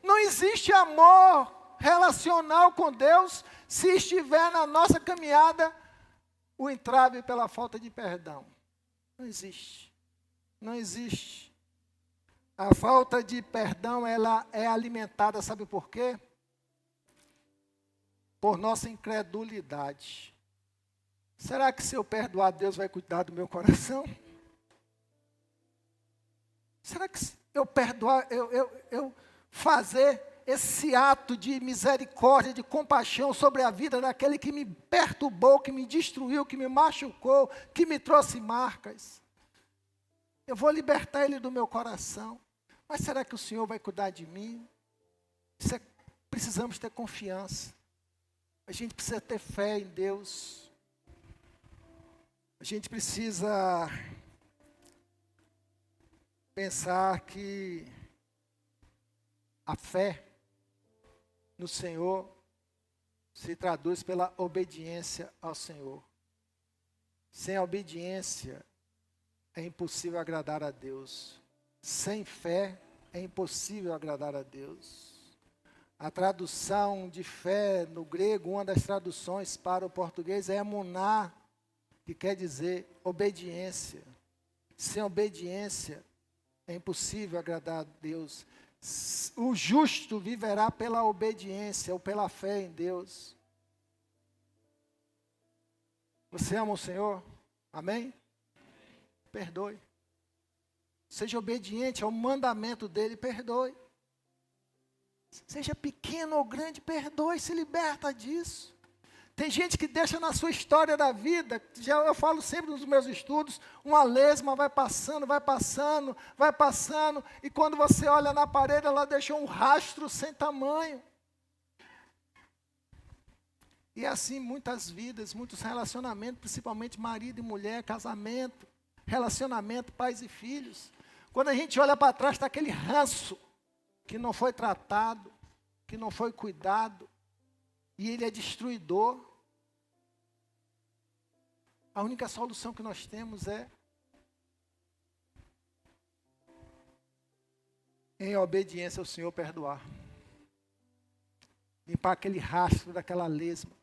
Não existe amor relacional com Deus se estiver na nossa caminhada o entrave pela falta de perdão. Não existe. Não existe. A falta de perdão, ela é alimentada, sabe por quê? Por nossa incredulidade. Será que se eu perdoar, Deus vai cuidar do meu coração? Será que se eu perdoar, eu fazer esse ato de misericórdia, de compaixão sobre a vida daquele que me perturbou, que me destruiu, que me machucou, que me trouxe marcas? Eu vou libertar ele do meu coração. Mas será que o Senhor vai cuidar de mim? Precisamos ter confiança. A gente precisa ter fé em Deus. A gente precisa pensar que a fé no Senhor se traduz pela obediência ao Senhor. Sem a obediência é impossível agradar a Deus. Sem fé é impossível agradar a Deus. A tradução de fé no grego, uma das traduções para o português é emuná, que quer dizer obediência. Sem obediência é impossível agradar a Deus. O justo viverá pela obediência ou pela fé em Deus. Você ama o Senhor? Amém? Perdoe. Seja obediente ao mandamento dele, perdoe. Seja pequeno ou grande, perdoe, se liberta disso. Tem gente que deixa na sua história da vida, eu falo sempre nos meus estudos, uma lesma vai passando, vai passando, vai passando, e quando você olha na parede, ela deixou um rastro sem tamanho. E assim muitas vidas, muitos relacionamentos, principalmente marido e mulher, casamento, relacionamento, pais e filhos. Quando a gente olha para trás, está aquele ranço que não foi tratado, que não foi cuidado, e ele é destruidor. A única solução que nós temos é em obediência ao Senhor perdoar. Limpar aquele rastro daquela lesma.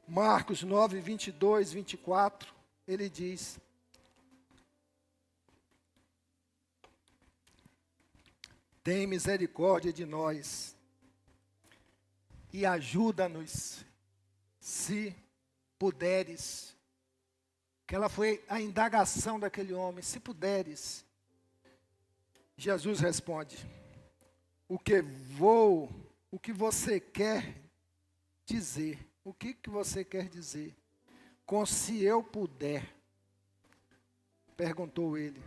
Marcos 9, 22, 24, ele diz: tem misericórdia de nós e ajuda-nos, se puderes. Aquela foi a indagação daquele homem, se puderes. Jesus responde: o que você quer dizer? O que você quer dizer? Com se eu puder, perguntou ele.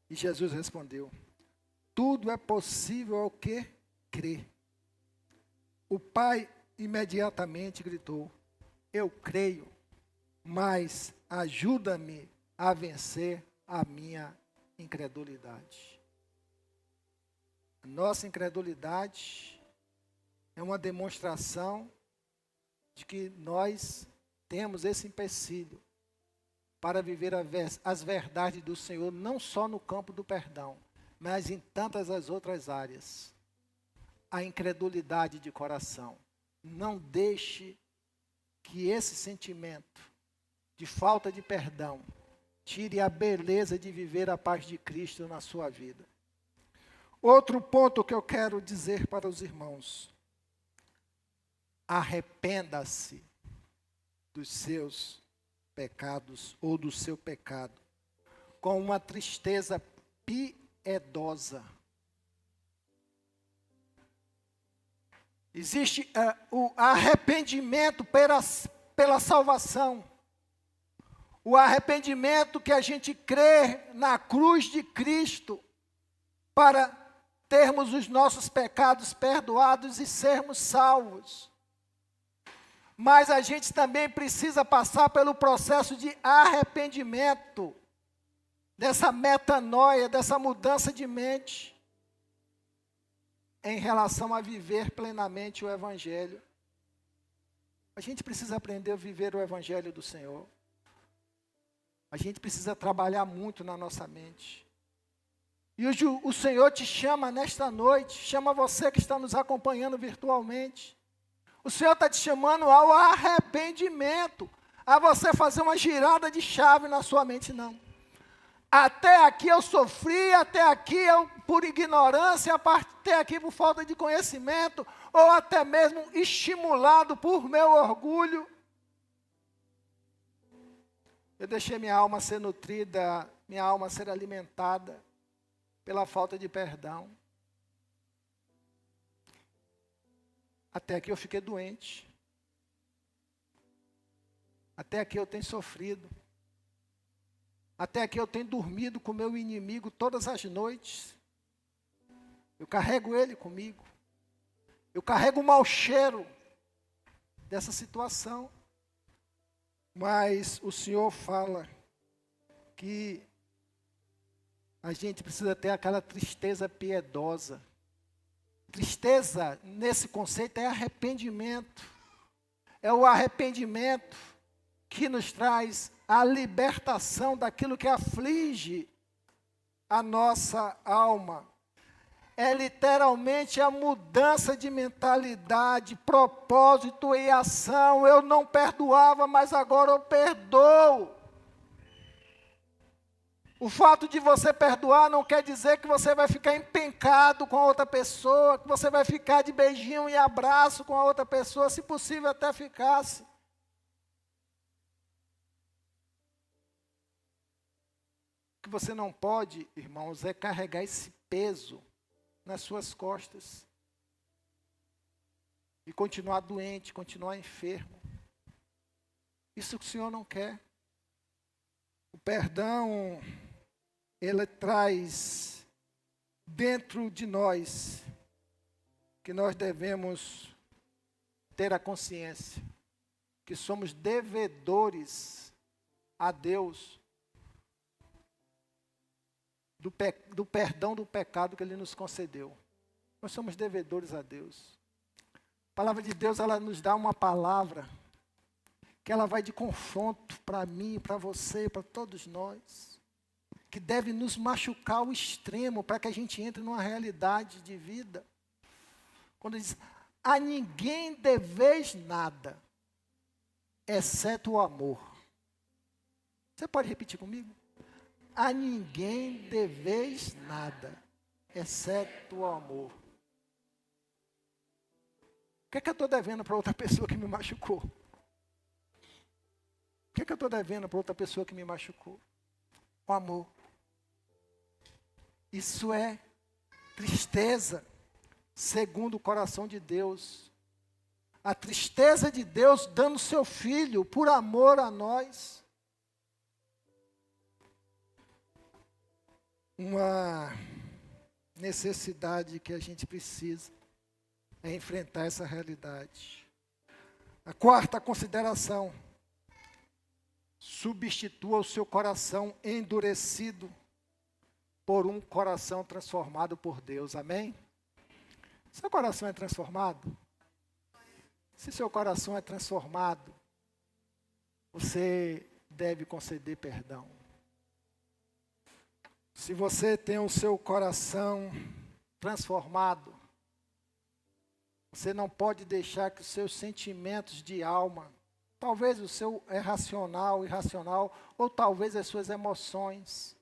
E Jesus respondeu: tudo é possível ao que crê. O pai imediatamente gritou: eu creio, mas ajuda-me a vencer a minha incredulidade. A nossa incredulidade é uma demonstração de que nós temos esse empecilho para viver as verdades do Senhor, não só no campo do perdão, mas em tantas as outras áreas. A incredulidade de coração. Não deixe que esse sentimento de falta de perdão tire a beleza de viver a paz de Cristo na sua vida. Outro ponto que eu quero dizer para os irmãos: arrependa-se dos seus pecados ou do seu pecado com uma tristeza piedosa. Existe o arrependimento pela salvação. O arrependimento que a gente crê na cruz de Cristo para termos os nossos pecados perdoados e sermos salvos. Mas a gente também precisa passar pelo processo de arrependimento, dessa metanoia, dessa mudança de mente, em relação a viver plenamente o Evangelho. A gente precisa aprender a viver o Evangelho do Senhor. A gente precisa trabalhar muito na nossa mente. E o Senhor te chama nesta noite, chama você que está nos acompanhando virtualmente. O Senhor está te chamando ao arrependimento, a você fazer uma girada de chave na sua mente, não. Até aqui eu sofri, até aqui eu por ignorância, até aqui por falta de conhecimento, ou até mesmo estimulado por meu orgulho. Eu deixei minha alma ser nutrida, minha alma ser alimentada pela falta de perdão. Até que eu fiquei doente. Até que eu tenho sofrido. Até que eu tenho dormido com o meu inimigo todas as noites. Eu carrego ele comigo. Eu carrego o mau cheiro dessa situação. Mas o Senhor fala que a gente precisa ter aquela tristeza piedosa. Tristeza, nesse conceito, é arrependimento. É o arrependimento que nos traz a libertação daquilo que aflige a nossa alma. é literalmente a mudança de mentalidade, propósito e ação. Eu não perdoava, mas agora eu perdoo. O fato de você perdoar não quer dizer que você vai ficar empencado com a outra pessoa, que você vai ficar de beijinho e abraço com a outra pessoa, se possível até ficasse. O que você não pode, irmãos, é carregar esse peso nas suas costas e continuar doente, continuar enfermo. Isso que o Senhor não quer. O perdão, ele traz dentro de nós que nós devemos ter a consciência que somos devedores a Deus do perdão do pecado que Ele nos concedeu. Nós somos devedores a Deus. A palavra de Deus, ela nos dá uma palavra que ela vai de confronto para mim, para você, para todos nós, que deve nos machucar ao extremo para que a gente entre numa realidade de vida. Quando diz, a ninguém deveis nada, exceto o amor. Você pode repetir comigo? A ninguém deveis nada, exceto o amor. O que é que eu estou devendo para outra pessoa que me machucou? O que é que eu estou devendo para outra pessoa que me machucou? O amor. Isso é tristeza, segundo o coração de Deus. A tristeza de Deus dando seu filho por amor a nós. Uma necessidade que a gente precisa é enfrentar essa realidade. A quarta consideração: substitua o seu coração endurecido por um coração transformado por Deus. Amém? Seu coração é transformado? Se seu coração é transformado, você deve conceder perdão. Se você tem o seu coração transformado, você não pode deixar que os seus sentimentos de alma, talvez o seu é racional, irracional, ou talvez as suas emoções,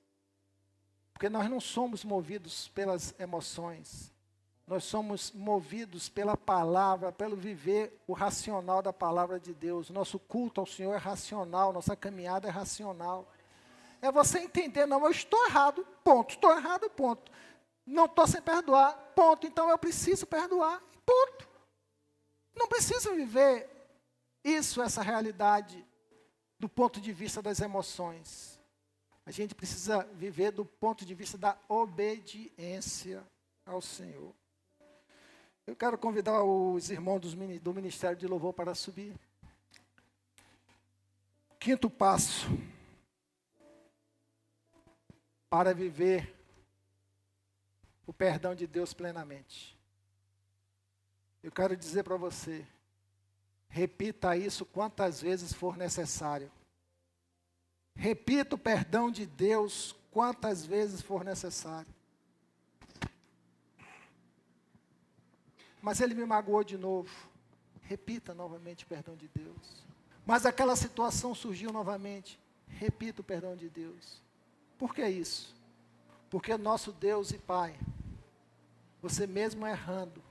porque nós não somos movidos pelas emoções, nós somos movidos pela palavra, pelo viver o racional da palavra de Deus. Nosso culto ao Senhor é racional, nossa caminhada é racional. É você entender, não, eu estou errado, ponto. Não estou sem perdoar, ponto. Então eu preciso perdoar, ponto. Não preciso viver isso, essa realidade, do ponto de vista das emoções. A gente precisa viver do ponto de vista da obediência ao Senhor. Eu quero convidar os irmãos do Ministério de Louvor para subir. Quinto passo para viver o perdão de Deus plenamente. Eu quero dizer para você, repita isso quantas vezes for necessário. Repita o perdão de Deus quantas vezes for necessário. Mas ele me magoou de novo. Repita novamente o perdão de Deus. Mas aquela situação surgiu novamente. Repita o perdão de Deus. Por que isso? Porque nosso Deus e Pai, você mesmo errando,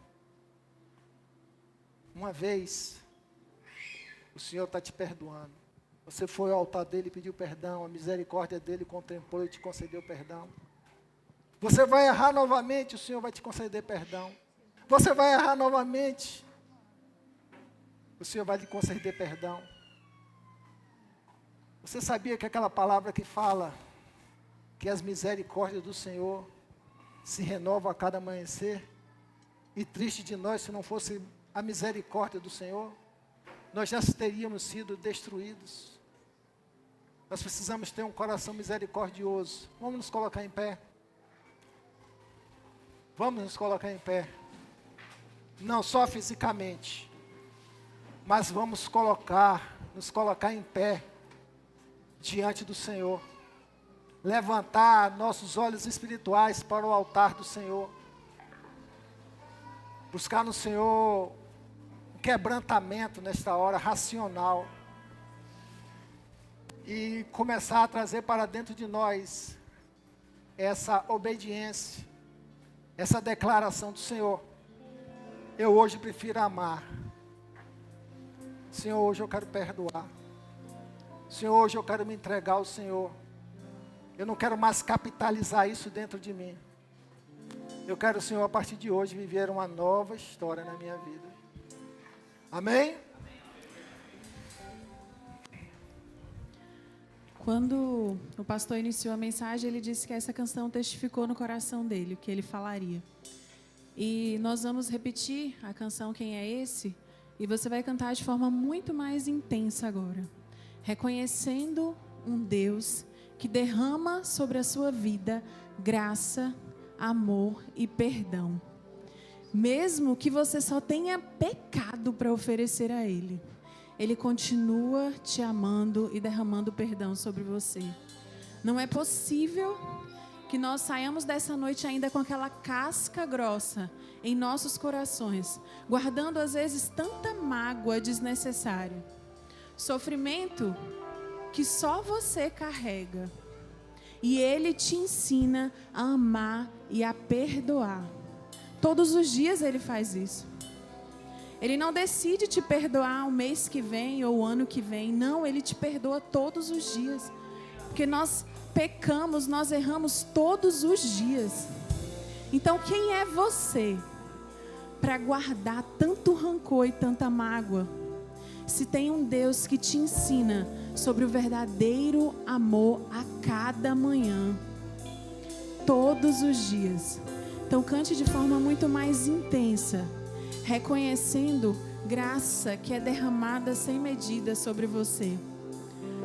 uma vez, o Senhor está te perdoando. Você foi ao altar dele e pediu perdão, a misericórdia dele contemplou e te concedeu perdão. Você vai errar novamente, o Senhor vai te conceder perdão. Você vai errar novamente, o Senhor vai lhe conceder perdão. Você sabia que aquela palavra que fala que as misericórdias do Senhor se renovam a cada amanhecer? E triste de nós se não fosse a misericórdia do Senhor, nós já teríamos sido destruídos. Nós precisamos ter um coração misericordioso. Vamos nos colocar em pé. Vamos nos colocar em pé. Não só fisicamente, mas vamos nos colocar em pé diante do Senhor. Levantar nossos olhos espirituais para o altar do Senhor. buscar no Senhor um quebrantamento nesta hora, racional. E começar a trazer para dentro de nós essa obediência, essa declaração do Senhor. Eu hoje prefiro amar. Senhor, hoje eu quero perdoar. Senhor, hoje eu quero me entregar ao Senhor. Eu não quero mais capitalizar isso dentro de mim. Eu quero, Senhor, a partir de hoje, viver uma nova história na minha vida. Amém? Quando o pastor iniciou a mensagem, ele disse que essa canção testificou no coração dele, o que ele falaria. E nós vamos repetir a canção Quem é Esse? E você vai cantar de forma muito mais intensa agora. Reconhecendo um Deus que derrama sobre a sua vida graça, amor e perdão. Mesmo que você só tenha pecado para oferecer a Ele, Ele continua te amando e derramando perdão sobre você. Não é possível que nós saiamos dessa noite ainda com aquela casca grossa em nossos corações, guardando às vezes tanta mágoa desnecessária, sofrimento que só você carrega. E Ele te ensina a amar e a perdoar. Todos os dias Ele faz isso. Ele não decide te perdoar o mês que vem ou o ano que vem. Não, Ele te perdoa todos os dias. Porque nós pecamos, nós erramos todos os dias. Então, quem é você para guardar tanto rancor e tanta mágoa? Se tem um Deus que te ensina sobre o verdadeiro amor a cada manhã, todos os dias. Então, cante de forma muito mais intensa, reconhecendo graça que é derramada sem medida sobre você.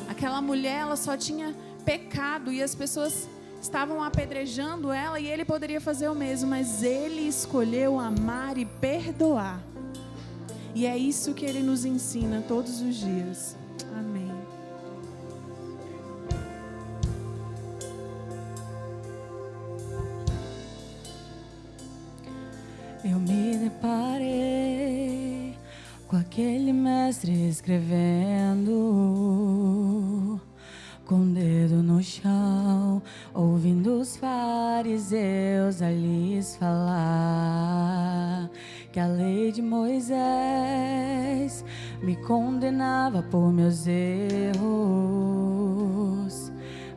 Aquela mulher, ela só tinha pecado e as pessoas estavam apedrejando ela e Ele poderia fazer o mesmo, mas Ele escolheu amar e perdoar. E é isso que Ele nos ensina todos os dias. Amém. Eu me deparei com aquele mestre escrevendo, com o dedo no chão, ouvindo os fariseus a lhes falar que a lei de Moisés me condenava por meus erros,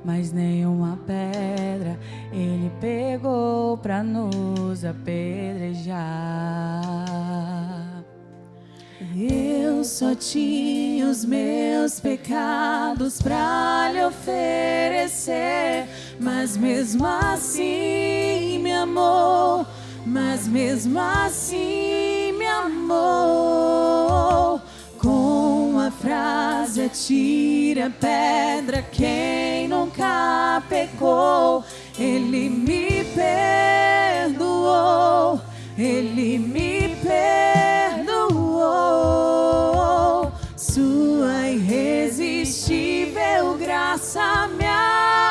mas nenhuma pedra Ele pegou pra nos apedrejar. Eu só tinha os meus pecados pra lhe oferecer, mas mesmo assim me amou, mas mesmo assim me amou. Com a frase atira pedra quem nunca pecou, Ele me perdoou, Ele me perdoou. Sua irresistível graça me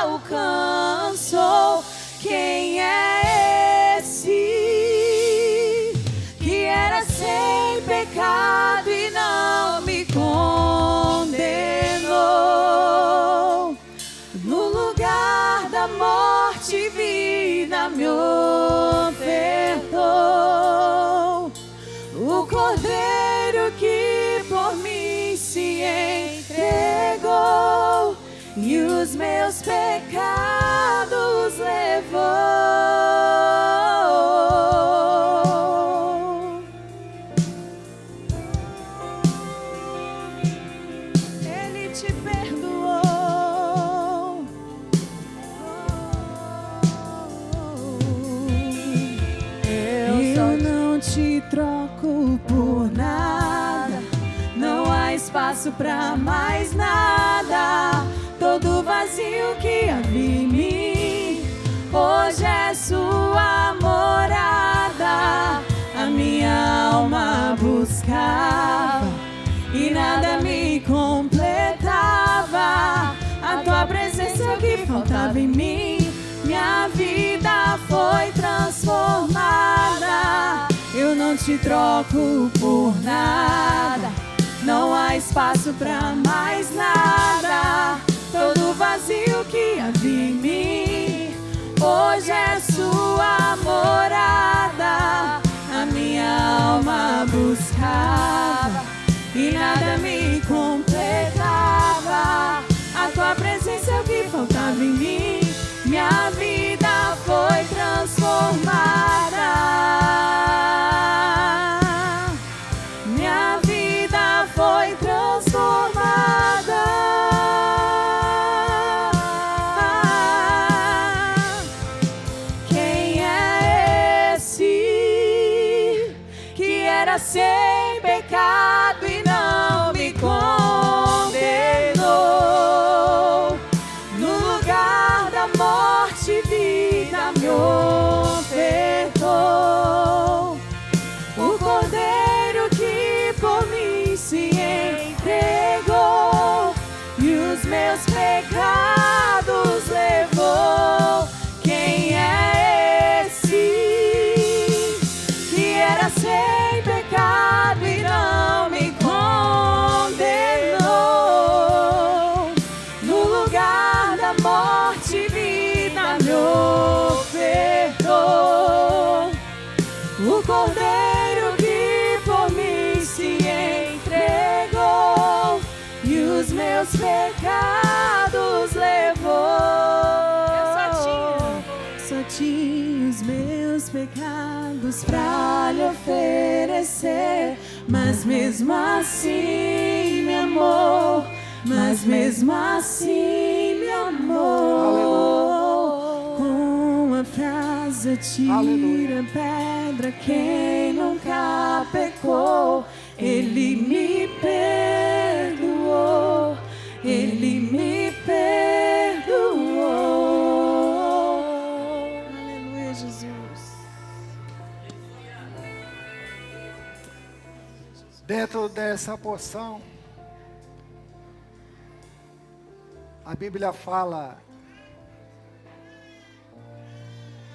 alcançou. Quem é esse que era sem pecado e não me condenou? No lugar da morte, vida me ofertou. O Cordeiro que por mim se entregou e os meus pecados levou. Ele te perdoou. Eu não te troco por nada, não há espaço pra mais nada. Todo vazio que havia em mim, hoje é sua morada. A minha alma buscava e nada me completava. A tua presença é o que faltava em mim. Minha vida foi transformada. Eu não te troco por nada. Não há espaço pra mais nada. Todo vazio que havia em mim hoje é sua morada. A minha alma buscava e nada me completava. A tua presença é o que faltava em mim. Minha vida foi transformada. Minha vida foi transformada. Quem é esse que era sem pecado e não me condenou? No lugar da morte, vida me ofertou. O Cordeiro que por mim se entregou e os meus pecados levou. Quem é esse que era sem pecado e não me condenou? No lugar da morte, vida me ofertou. O Cordeiro que por mim se entregou e os meus pecados levou. Eu só tinha os meus pecados pra lhe oferecer, mas mesmo assim me amou. Mas mesmo assim me amou. Com uma frase atira pedra quem nunca pecou. Ele me perdoou. Ele me perdoou. Aleluia, Jesus. Dentro dessa porção, a Bíblia fala: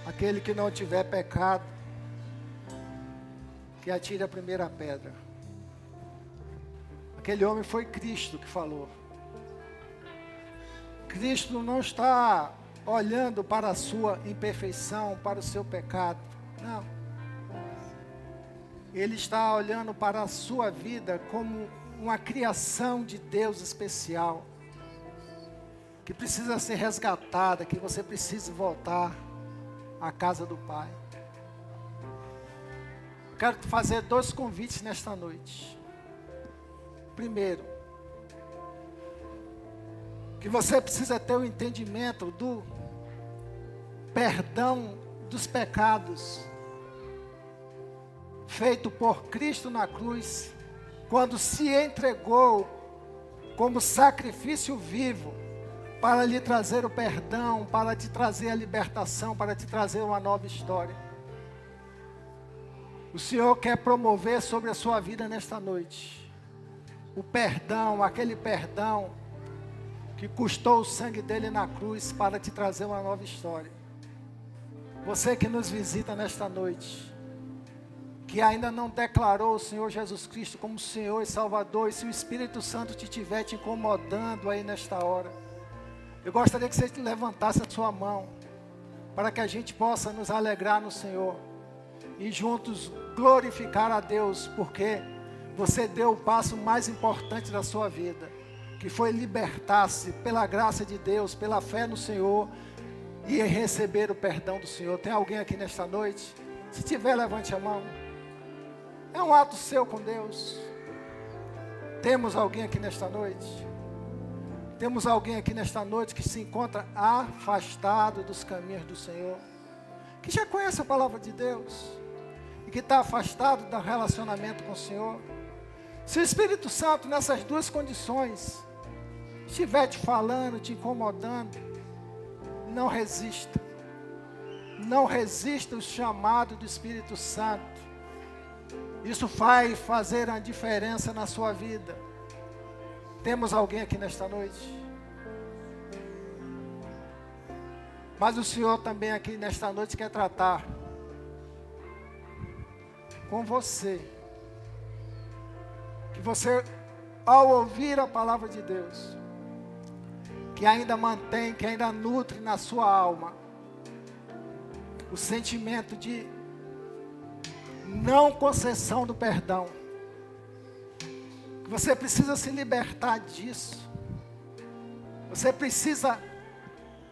aquele que não tiver pecado, que atire a primeira pedra. Aquele homem foi Cristo que falou. Cristo não está olhando para a sua imperfeição, para o seu pecado. Não. Ele está olhando para a sua vida como uma criação de Deus especial, que precisa ser resgatada, que você precisa voltar à casa do Pai. Quero te fazer 2 convites nesta noite. Primeiro, que você precisa ter o entendimento do perdão dos pecados feito por Cristo na cruz, quando se entregou como sacrifício vivo para lhe trazer o perdão, para te trazer a libertação, para te trazer uma nova história. O Senhor quer promover sobre a sua vida nesta noite o perdão, aquele perdão que custou o sangue dele na cruz para te trazer uma nova história. Você que nos visita nesta noite, que ainda não declarou o Senhor Jesus Cristo como Senhor e Salvador, e se o Espírito Santo estiver te incomodando aí nesta hora, eu gostaria que você levantasse a sua mão, para que a gente possa nos alegrar no Senhor, e juntos glorificar a Deus, porque você deu o passo mais importante da sua vida, que foi libertar-se pela graça de Deus, pela fé no Senhor, e receber o perdão do Senhor. Tem alguém aqui nesta noite? Se tiver, levante a mão. É um ato seu com Deus. Temos alguém aqui nesta noite? Temos alguém aqui nesta noite que se encontra afastado dos caminhos do Senhor, que já conhece a palavra de Deus e que está afastado do relacionamento com o Senhor. Se o Espírito Santo nessas 2 condições estiver te falando, te incomodando, não resista. Não resista ao chamado do Espírito Santo. Isso vai fazer uma diferença na sua vida. Temos alguém aqui nesta noite? Mas o Senhor também aqui nesta noite quer tratar com você. Que você, ao ouvir a palavra de Deus, que ainda mantém, que ainda nutre na sua alma o sentimento de não concessão do perdão. Que você precisa se libertar disso. Você precisa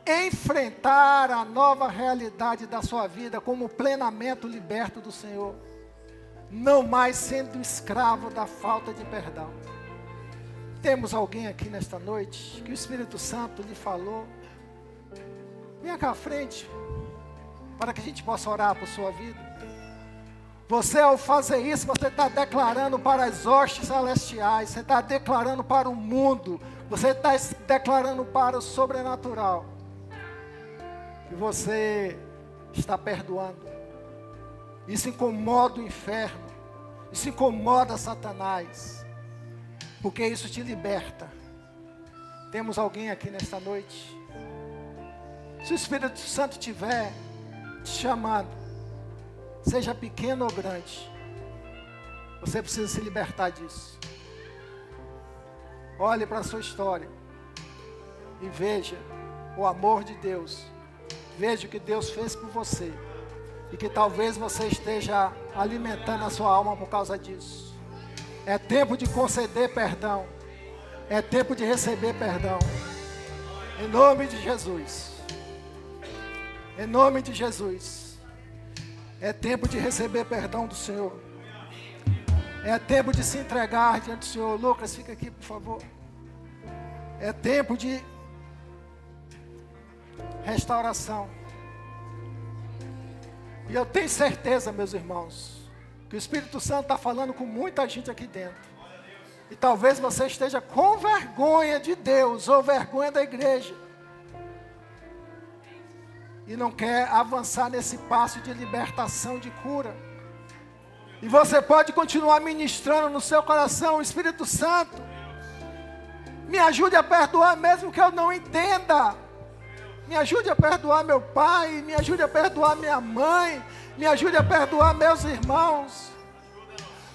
enfrentar a nova realidade da sua vida como plenamente liberto do Senhor. Não mais sendo escravo da falta de perdão. Temos alguém aqui nesta noite que o Espírito Santo lhe falou? Venha cá à frente, para que a gente possa orar por sua vida. Você, ao fazer isso, você está declarando para as hostes celestiais, você está declarando para o mundo, você está declarando para o sobrenatural, que você está perdoando. Isso incomoda o inferno, isso incomoda Satanás, porque isso te liberta. Temos alguém aqui nesta noite? Se o Espírito Santo estiver te chamando, seja pequeno ou grande, você precisa se libertar disso. Olhe para a sua história e veja o amor de Deus. Veja o que Deus fez por você. E que talvez você esteja alimentando a sua alma por causa disso. É tempo de conceder perdão. É tempo de receber perdão. Em nome de Jesus. Em nome de Jesus. É tempo de receber perdão do Senhor. É tempo de se entregar diante do Senhor. Lucas, fica aqui, por favor. É tempo de restauração. E eu tenho certeza, meus irmãos, que o Espírito Santo está falando com muita gente aqui dentro. E talvez você esteja com vergonha de Deus ou vergonha da igreja. E não quer avançar nesse passo de libertação, de cura. E você pode continuar ministrando no seu coração: Espírito Santo, me ajude a perdoar mesmo que eu não entenda. Me ajude a perdoar meu pai, me ajude a perdoar minha mãe, me ajude a perdoar meus irmãos.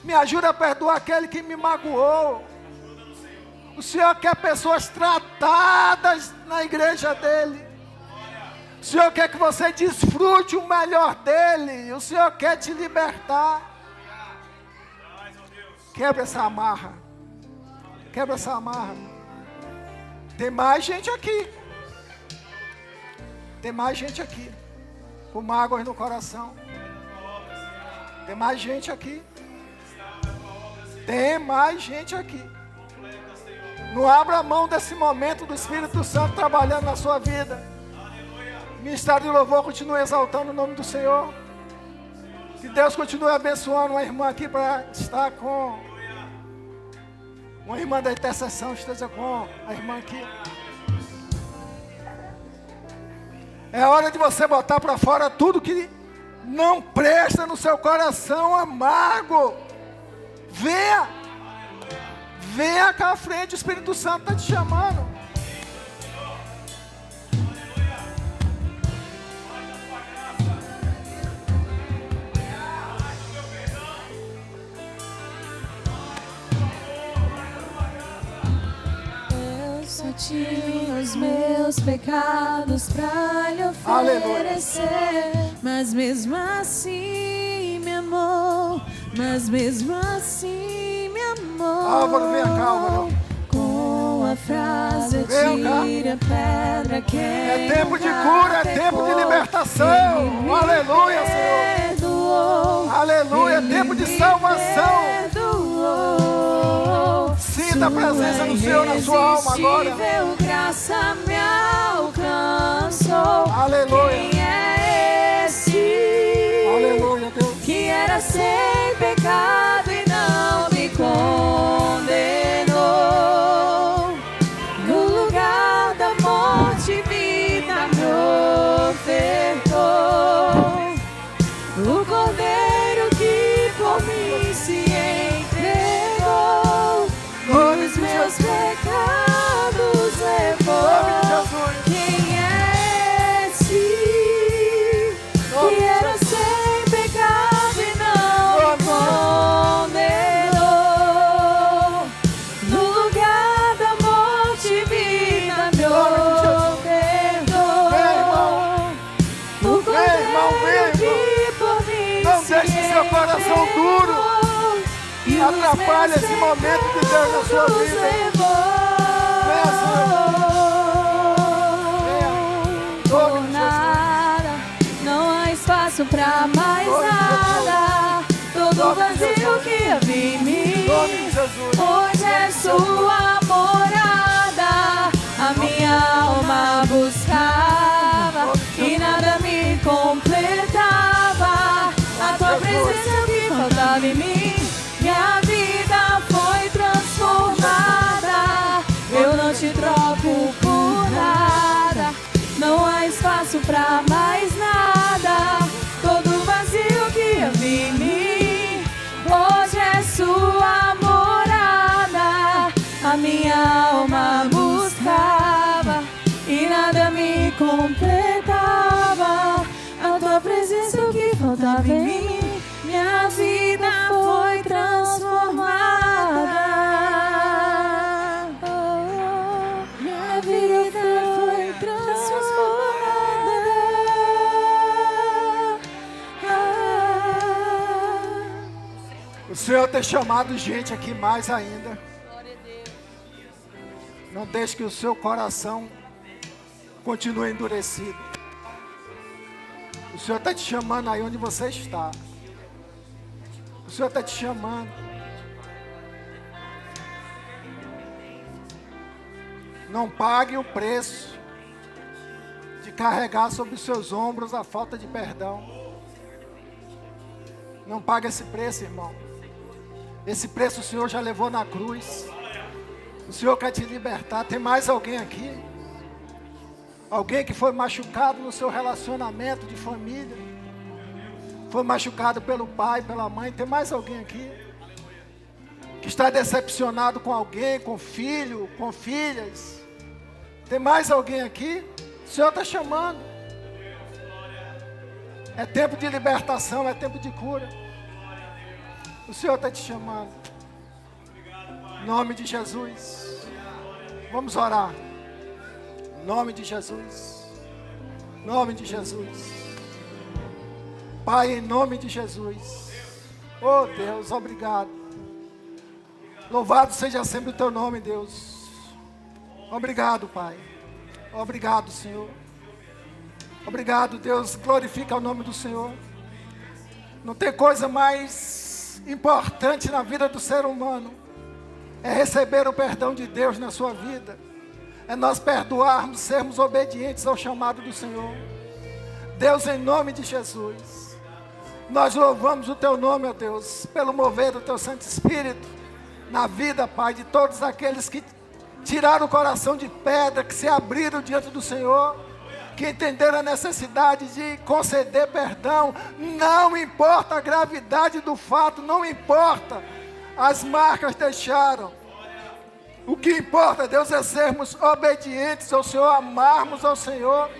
Me ajude a perdoar aquele que me magoou. O Senhor quer pessoas tratadas na igreja dele. O Senhor quer que você desfrute o melhor dele. O Senhor quer te libertar. Quebra essa amarra. Quebra essa amarra. Tem mais gente aqui. Tem mais gente aqui. Com mágoas no coração. Tem mais gente aqui. Tem mais gente aqui. Não abra mão desse momento do Espírito Santo trabalhando na sua vida. Ministério de Louvor continue exaltando o nome do Senhor. Que Deus continue abençoando uma irmã aqui para estar com... Uma irmã da intercessão esteja com a irmã aqui. É hora de você botar para fora tudo que não presta no seu coração amargo. Venha. Venha cá à frente, o Espírito Santo está te chamando. Eu tinha os meus pecados pra lhe oferecer. Aleluia. Mas mesmo assim me amou. Mas mesmo assim me amou. Álvaro, vem cá, Álvaro. Com a frase tira a pedra que é tempo de cura, é tempo de libertação. Aleluia, Senhor. Aleluia, é tempo de salvação. Sinta a presença do Senhor na sua alma agora. Graça me alcançou. Aleluia. Quem é esse? Aleluia, Deus. Que era sem pecado e não me condenou. No lugar da morte, vida me ofertou. O Cordeiro que por mim se entregou. Os meus pecados levou. Quem é esse? que por mim Não deixe seu coração duro. Atrapalhe esse momento de Deus na sua vida. Venha, Senhor. Por nada, não há espaço pra mais nada. Todo vazio que havia em mim, hoje é sua morada. A minha alma buscava e nada me completava. A tua presença é o que faltava em mim. Minha vida foi transformada. Eu não te troco por nada. Não há espaço pra mais nada. Todo vazio que havia em mim, hoje é sua morada. A minha alma buscava e nada me completava. A tua presença é o que faltava em mim. Minha vida foi transformada. Minha vida foi transformada. O Senhor tem chamado gente aqui mais ainda. Não deixe que o seu coração continue endurecido. O Senhor está te chamando aí onde você está. O Senhor está te chamando. Não pague o preço de carregar sobre os seus ombros a falta de perdão. Não pague esse preço, irmão. Esse preço o Senhor já levou na cruz. O Senhor quer te libertar. Tem mais alguém aqui? Alguém que foi machucado no seu relacionamento de família? Foi machucado pelo pai, pela mãe? Tem mais alguém aqui? Que está decepcionado com alguém, com filho, com filhas? Tem mais alguém aqui? O Senhor está chamando. É tempo de libertação, é tempo de cura. O Senhor está te chamando. Em nome de Jesus. Vamos orar. Em nome de Jesus. Em nome de Jesus. Pai, em nome de Jesus. Oh Deus, obrigado. Louvado seja sempre o teu nome, Deus. Obrigado, Pai. Obrigado, Senhor. Obrigado, Deus. Glorifica o nome do Senhor. Não tem coisa mais importante na vida do ser humano. É receber o perdão de Deus na sua vida. É nós perdoarmos, sermos obedientes ao chamado do Senhor. Deus, em nome de Jesus, nós louvamos o teu nome, ó Deus, pelo mover do teu Santo Espírito na vida, Pai, de todos aqueles que tiraram o coração de pedra, que se abriram diante do Senhor, que entenderam a necessidade de conceder perdão. Não importa a gravidade do fato, não importa as marcas deixaram. O que importa, Deus, é sermos obedientes ao Senhor, amarmos ao Senhor,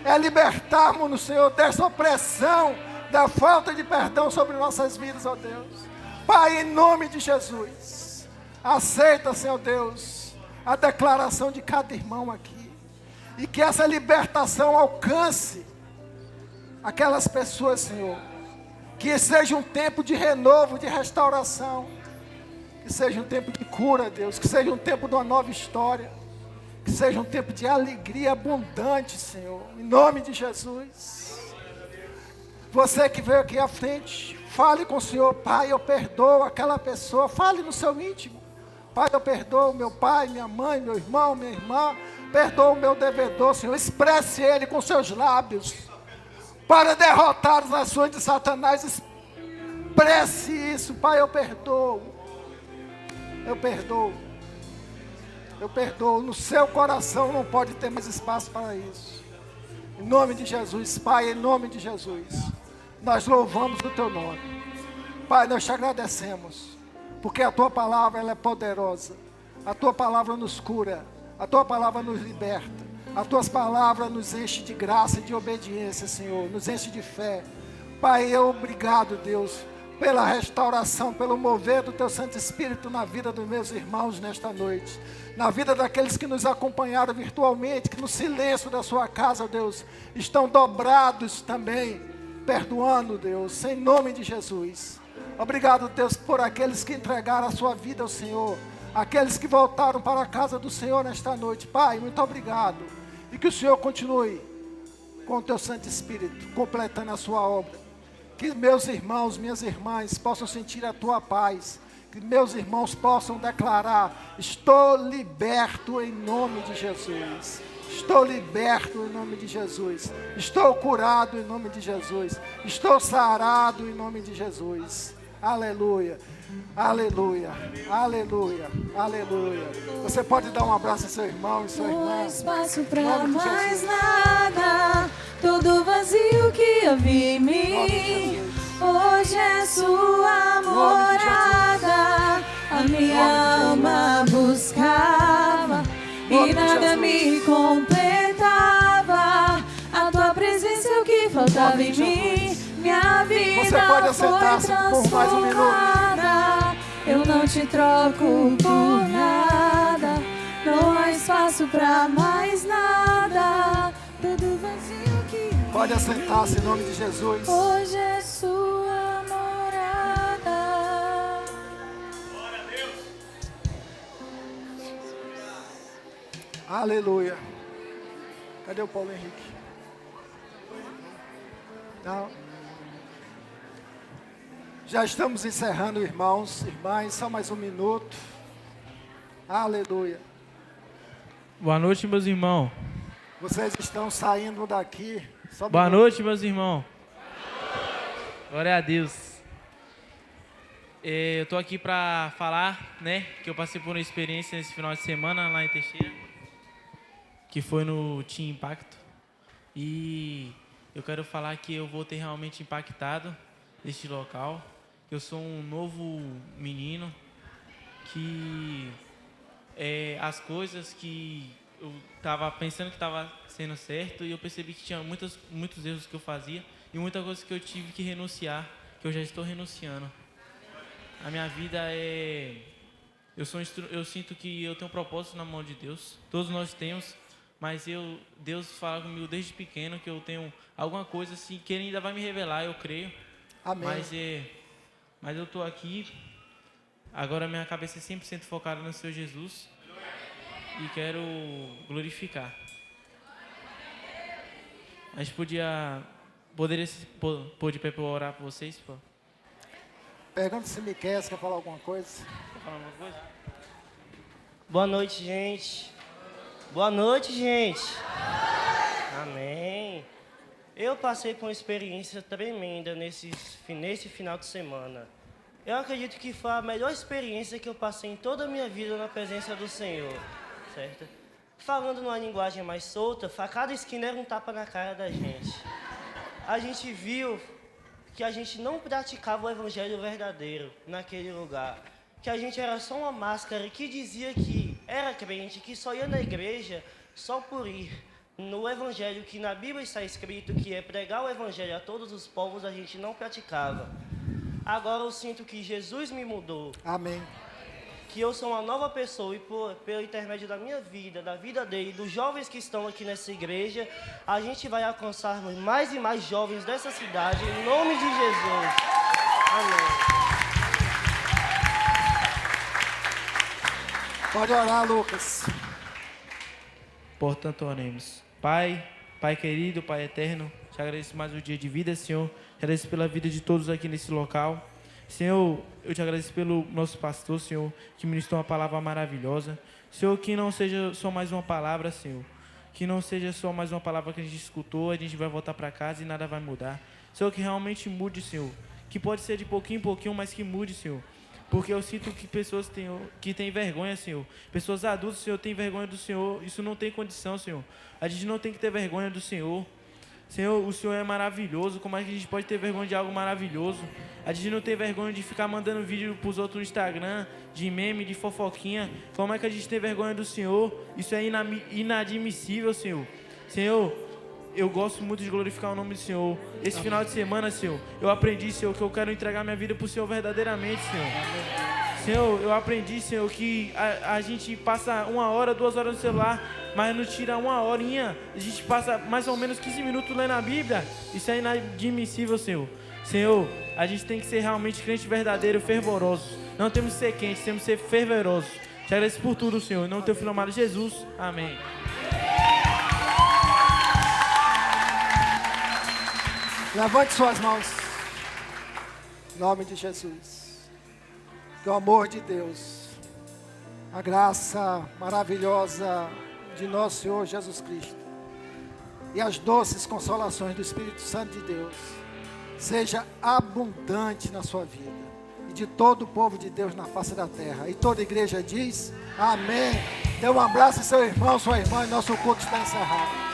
é libertarmos no Senhor dessa opressão, da falta de perdão sobre nossas vidas, ó Deus. Pai, em nome de Jesus, aceita, Senhor Deus, a declaração de cada irmão aqui, e que essa libertação alcance aquelas pessoas, Senhor, que seja um tempo de renovo, de restauração, que seja um tempo de cura, Deus, que seja um tempo de uma nova história, que seja um tempo de alegria abundante, Senhor, em nome de Jesus. Você que veio aqui à frente, fale com o Senhor. Pai, eu perdoo aquela pessoa. Fale no seu íntimo. Pai, eu perdoo meu pai, minha mãe, meu irmão, minha irmã. Perdoo o meu devedor, Senhor. Expresse ele com seus lábios para derrotar as ações de Satanás. Expresse isso. Pai, eu perdoo. Eu perdoo. Eu perdoo. No seu coração não pode ter mais espaço para isso. Em nome de Jesus, Pai, em nome de Jesus, nós louvamos o teu nome. Pai, nós te agradecemos, porque a tua palavra ela é poderosa. A tua palavra nos cura, a tua palavra nos liberta, as tuas palavras nos enche de graça e de obediência, Senhor, nos enche de fé. Pai, eu obrigado, Deus, pela restauração, pelo mover do teu Santo Espírito na vida dos meus irmãos nesta noite, na vida daqueles que nos acompanharam virtualmente, que no silêncio da sua casa, Deus, estão dobrados também perdoando, Deus, em nome de Jesus. Obrigado, Deus, por aqueles que entregaram a sua vida ao Senhor, aqueles que voltaram para a casa do Senhor nesta noite. Pai, muito obrigado. E que o Senhor continue com o teu Santo Espírito, completando a sua obra. Que meus irmãos, minhas irmãs possam sentir a tua paz. Que meus irmãos possam declarar: estou liberto em nome de Jesus. Estou liberto em nome de Jesus. Estou curado em nome de Jesus. Estou sarado em nome de Jesus. Aleluia, aleluia, aleluia, aleluia. Você pode dar um abraço ao seu irmão e sua irmã. Não há espaço para mais nada. Todo vazio que havia em mim, hoje é sua morada. A minha alma buscava e nada me completava. A tua presença é o que faltava em mim. Minha vida Você pode assentar-se por mais um minuto. Eu não te troco por nada. Não há espaço pra mais nada. Tudo vazio que Pode assentar-se em nome de Jesus. hoje é sua morada. Aleluia. Cadê o Paulo Henrique? Não. Já estamos encerrando, irmãos, irmãs, só mais um minuto. Aleluia. Boa noite, meus irmãos. Vocês estão saindo daqui. Só um Boa minuto. noite, meus irmãos. Glória a Deus. Eu tô aqui para falar, né, que eu passei por uma experiência nesse final de semana lá em Teixeira, que foi no Team Impacto. E eu quero falar que eu vou ter realmente impactado este local. Eu sou um novo menino que as coisas que eu estava pensando que estava sendo certo, e eu percebi que tinha muitos erros que eu fazia e muita coisa que eu tive que renunciar, que eu já estou renunciando. A minha vida eu sinto que eu tenho um propósito na mão de Deus. Todos nós temos, mas Deus fala comigo desde pequeno que eu tenho alguma coisa assim que Ele ainda vai me revelar, eu creio. Amém. Mas eu estou aqui, agora minha cabeça é 100% focada no Senhor Jesus e quero glorificar. A gente poderia pôr de pé para orar por vocês, pô? Pergunta se Miquel quer falar alguma coisa. Quer falar alguma coisa? Boa noite, gente. Boa noite, gente. Amém. Eu passei por uma experiência tremenda nesse final de semana. Eu acredito que foi a melhor experiência que eu passei em toda a minha vida na presença do Senhor, certo? Falando numa linguagem mais solta, cada esquina era um tapa na cara da gente. A gente viu que a gente não praticava o evangelho verdadeiro naquele lugar. Que a gente era só uma máscara que dizia que era crente, que só ia na igreja só por ir. No evangelho que na Bíblia está escrito que é pregar o evangelho a todos os povos, a gente não praticava. Agora eu sinto que Jesus me mudou. Amém. Que eu sou uma nova pessoa e pelo intermédio da minha vida, da vida dele, dos jovens que estão aqui nessa igreja, a gente vai alcançar mais e mais jovens dessa cidade, em nome de Jesus. Amém. Pode orar, Lucas. Portanto, oremos. Pai querido, Pai eterno, te agradeço mais um dia de vida, Senhor. Te agradeço pela vida de todos aqui nesse local. Senhor, eu te agradeço pelo nosso pastor, Senhor, que ministrou uma palavra maravilhosa. Senhor, que não seja só mais uma palavra, Senhor. Que não seja só mais uma palavra que a gente escutou, a gente vai voltar para casa e nada vai mudar. Senhor, que realmente mude, Senhor. Que pode ser de pouquinho em pouquinho, mas que mude, Senhor. Porque eu sinto que pessoas que têm vergonha, Senhor. Pessoas adultas, Senhor, têm vergonha do Senhor. Isso não tem condição, Senhor. A gente não tem que ter vergonha do Senhor. Senhor, o Senhor é maravilhoso. Como é que a gente pode ter vergonha de algo maravilhoso? A gente não tem vergonha de ficar mandando vídeo pros outros no Instagram, de meme, de fofoquinha. Como é que a gente tem vergonha do Senhor? Isso é inadmissível, Senhor. Senhor, eu gosto muito de glorificar o nome do Senhor. Esse final de semana, Senhor, eu aprendi, Senhor, que eu quero entregar minha vida pro Senhor verdadeiramente, Senhor. Senhor, eu aprendi, Senhor, que a gente passa 1 hora, 2 horas no celular, mas não tira 1 horinha. A gente passa mais ou menos 15 minutos lendo a Bíblia. Isso é inadmissível, Senhor. Senhor, a gente tem que ser realmente crente verdadeiro, fervoroso. Não temos que ser quentes, temos que ser fervorosos. Te agradeço por tudo, Senhor. Em nome do teu filho amado Jesus. Amém. Levante suas mãos. Em nome de Jesus. Que o amor de Deus, a graça maravilhosa de nosso Senhor Jesus Cristo e as doces consolações do Espírito Santo de Deus seja abundante na sua vida e de todo o povo de Deus na face da terra. E toda a igreja diz amém. Dê um abraço ao seu irmão, sua irmã, e nosso culto está encerrado.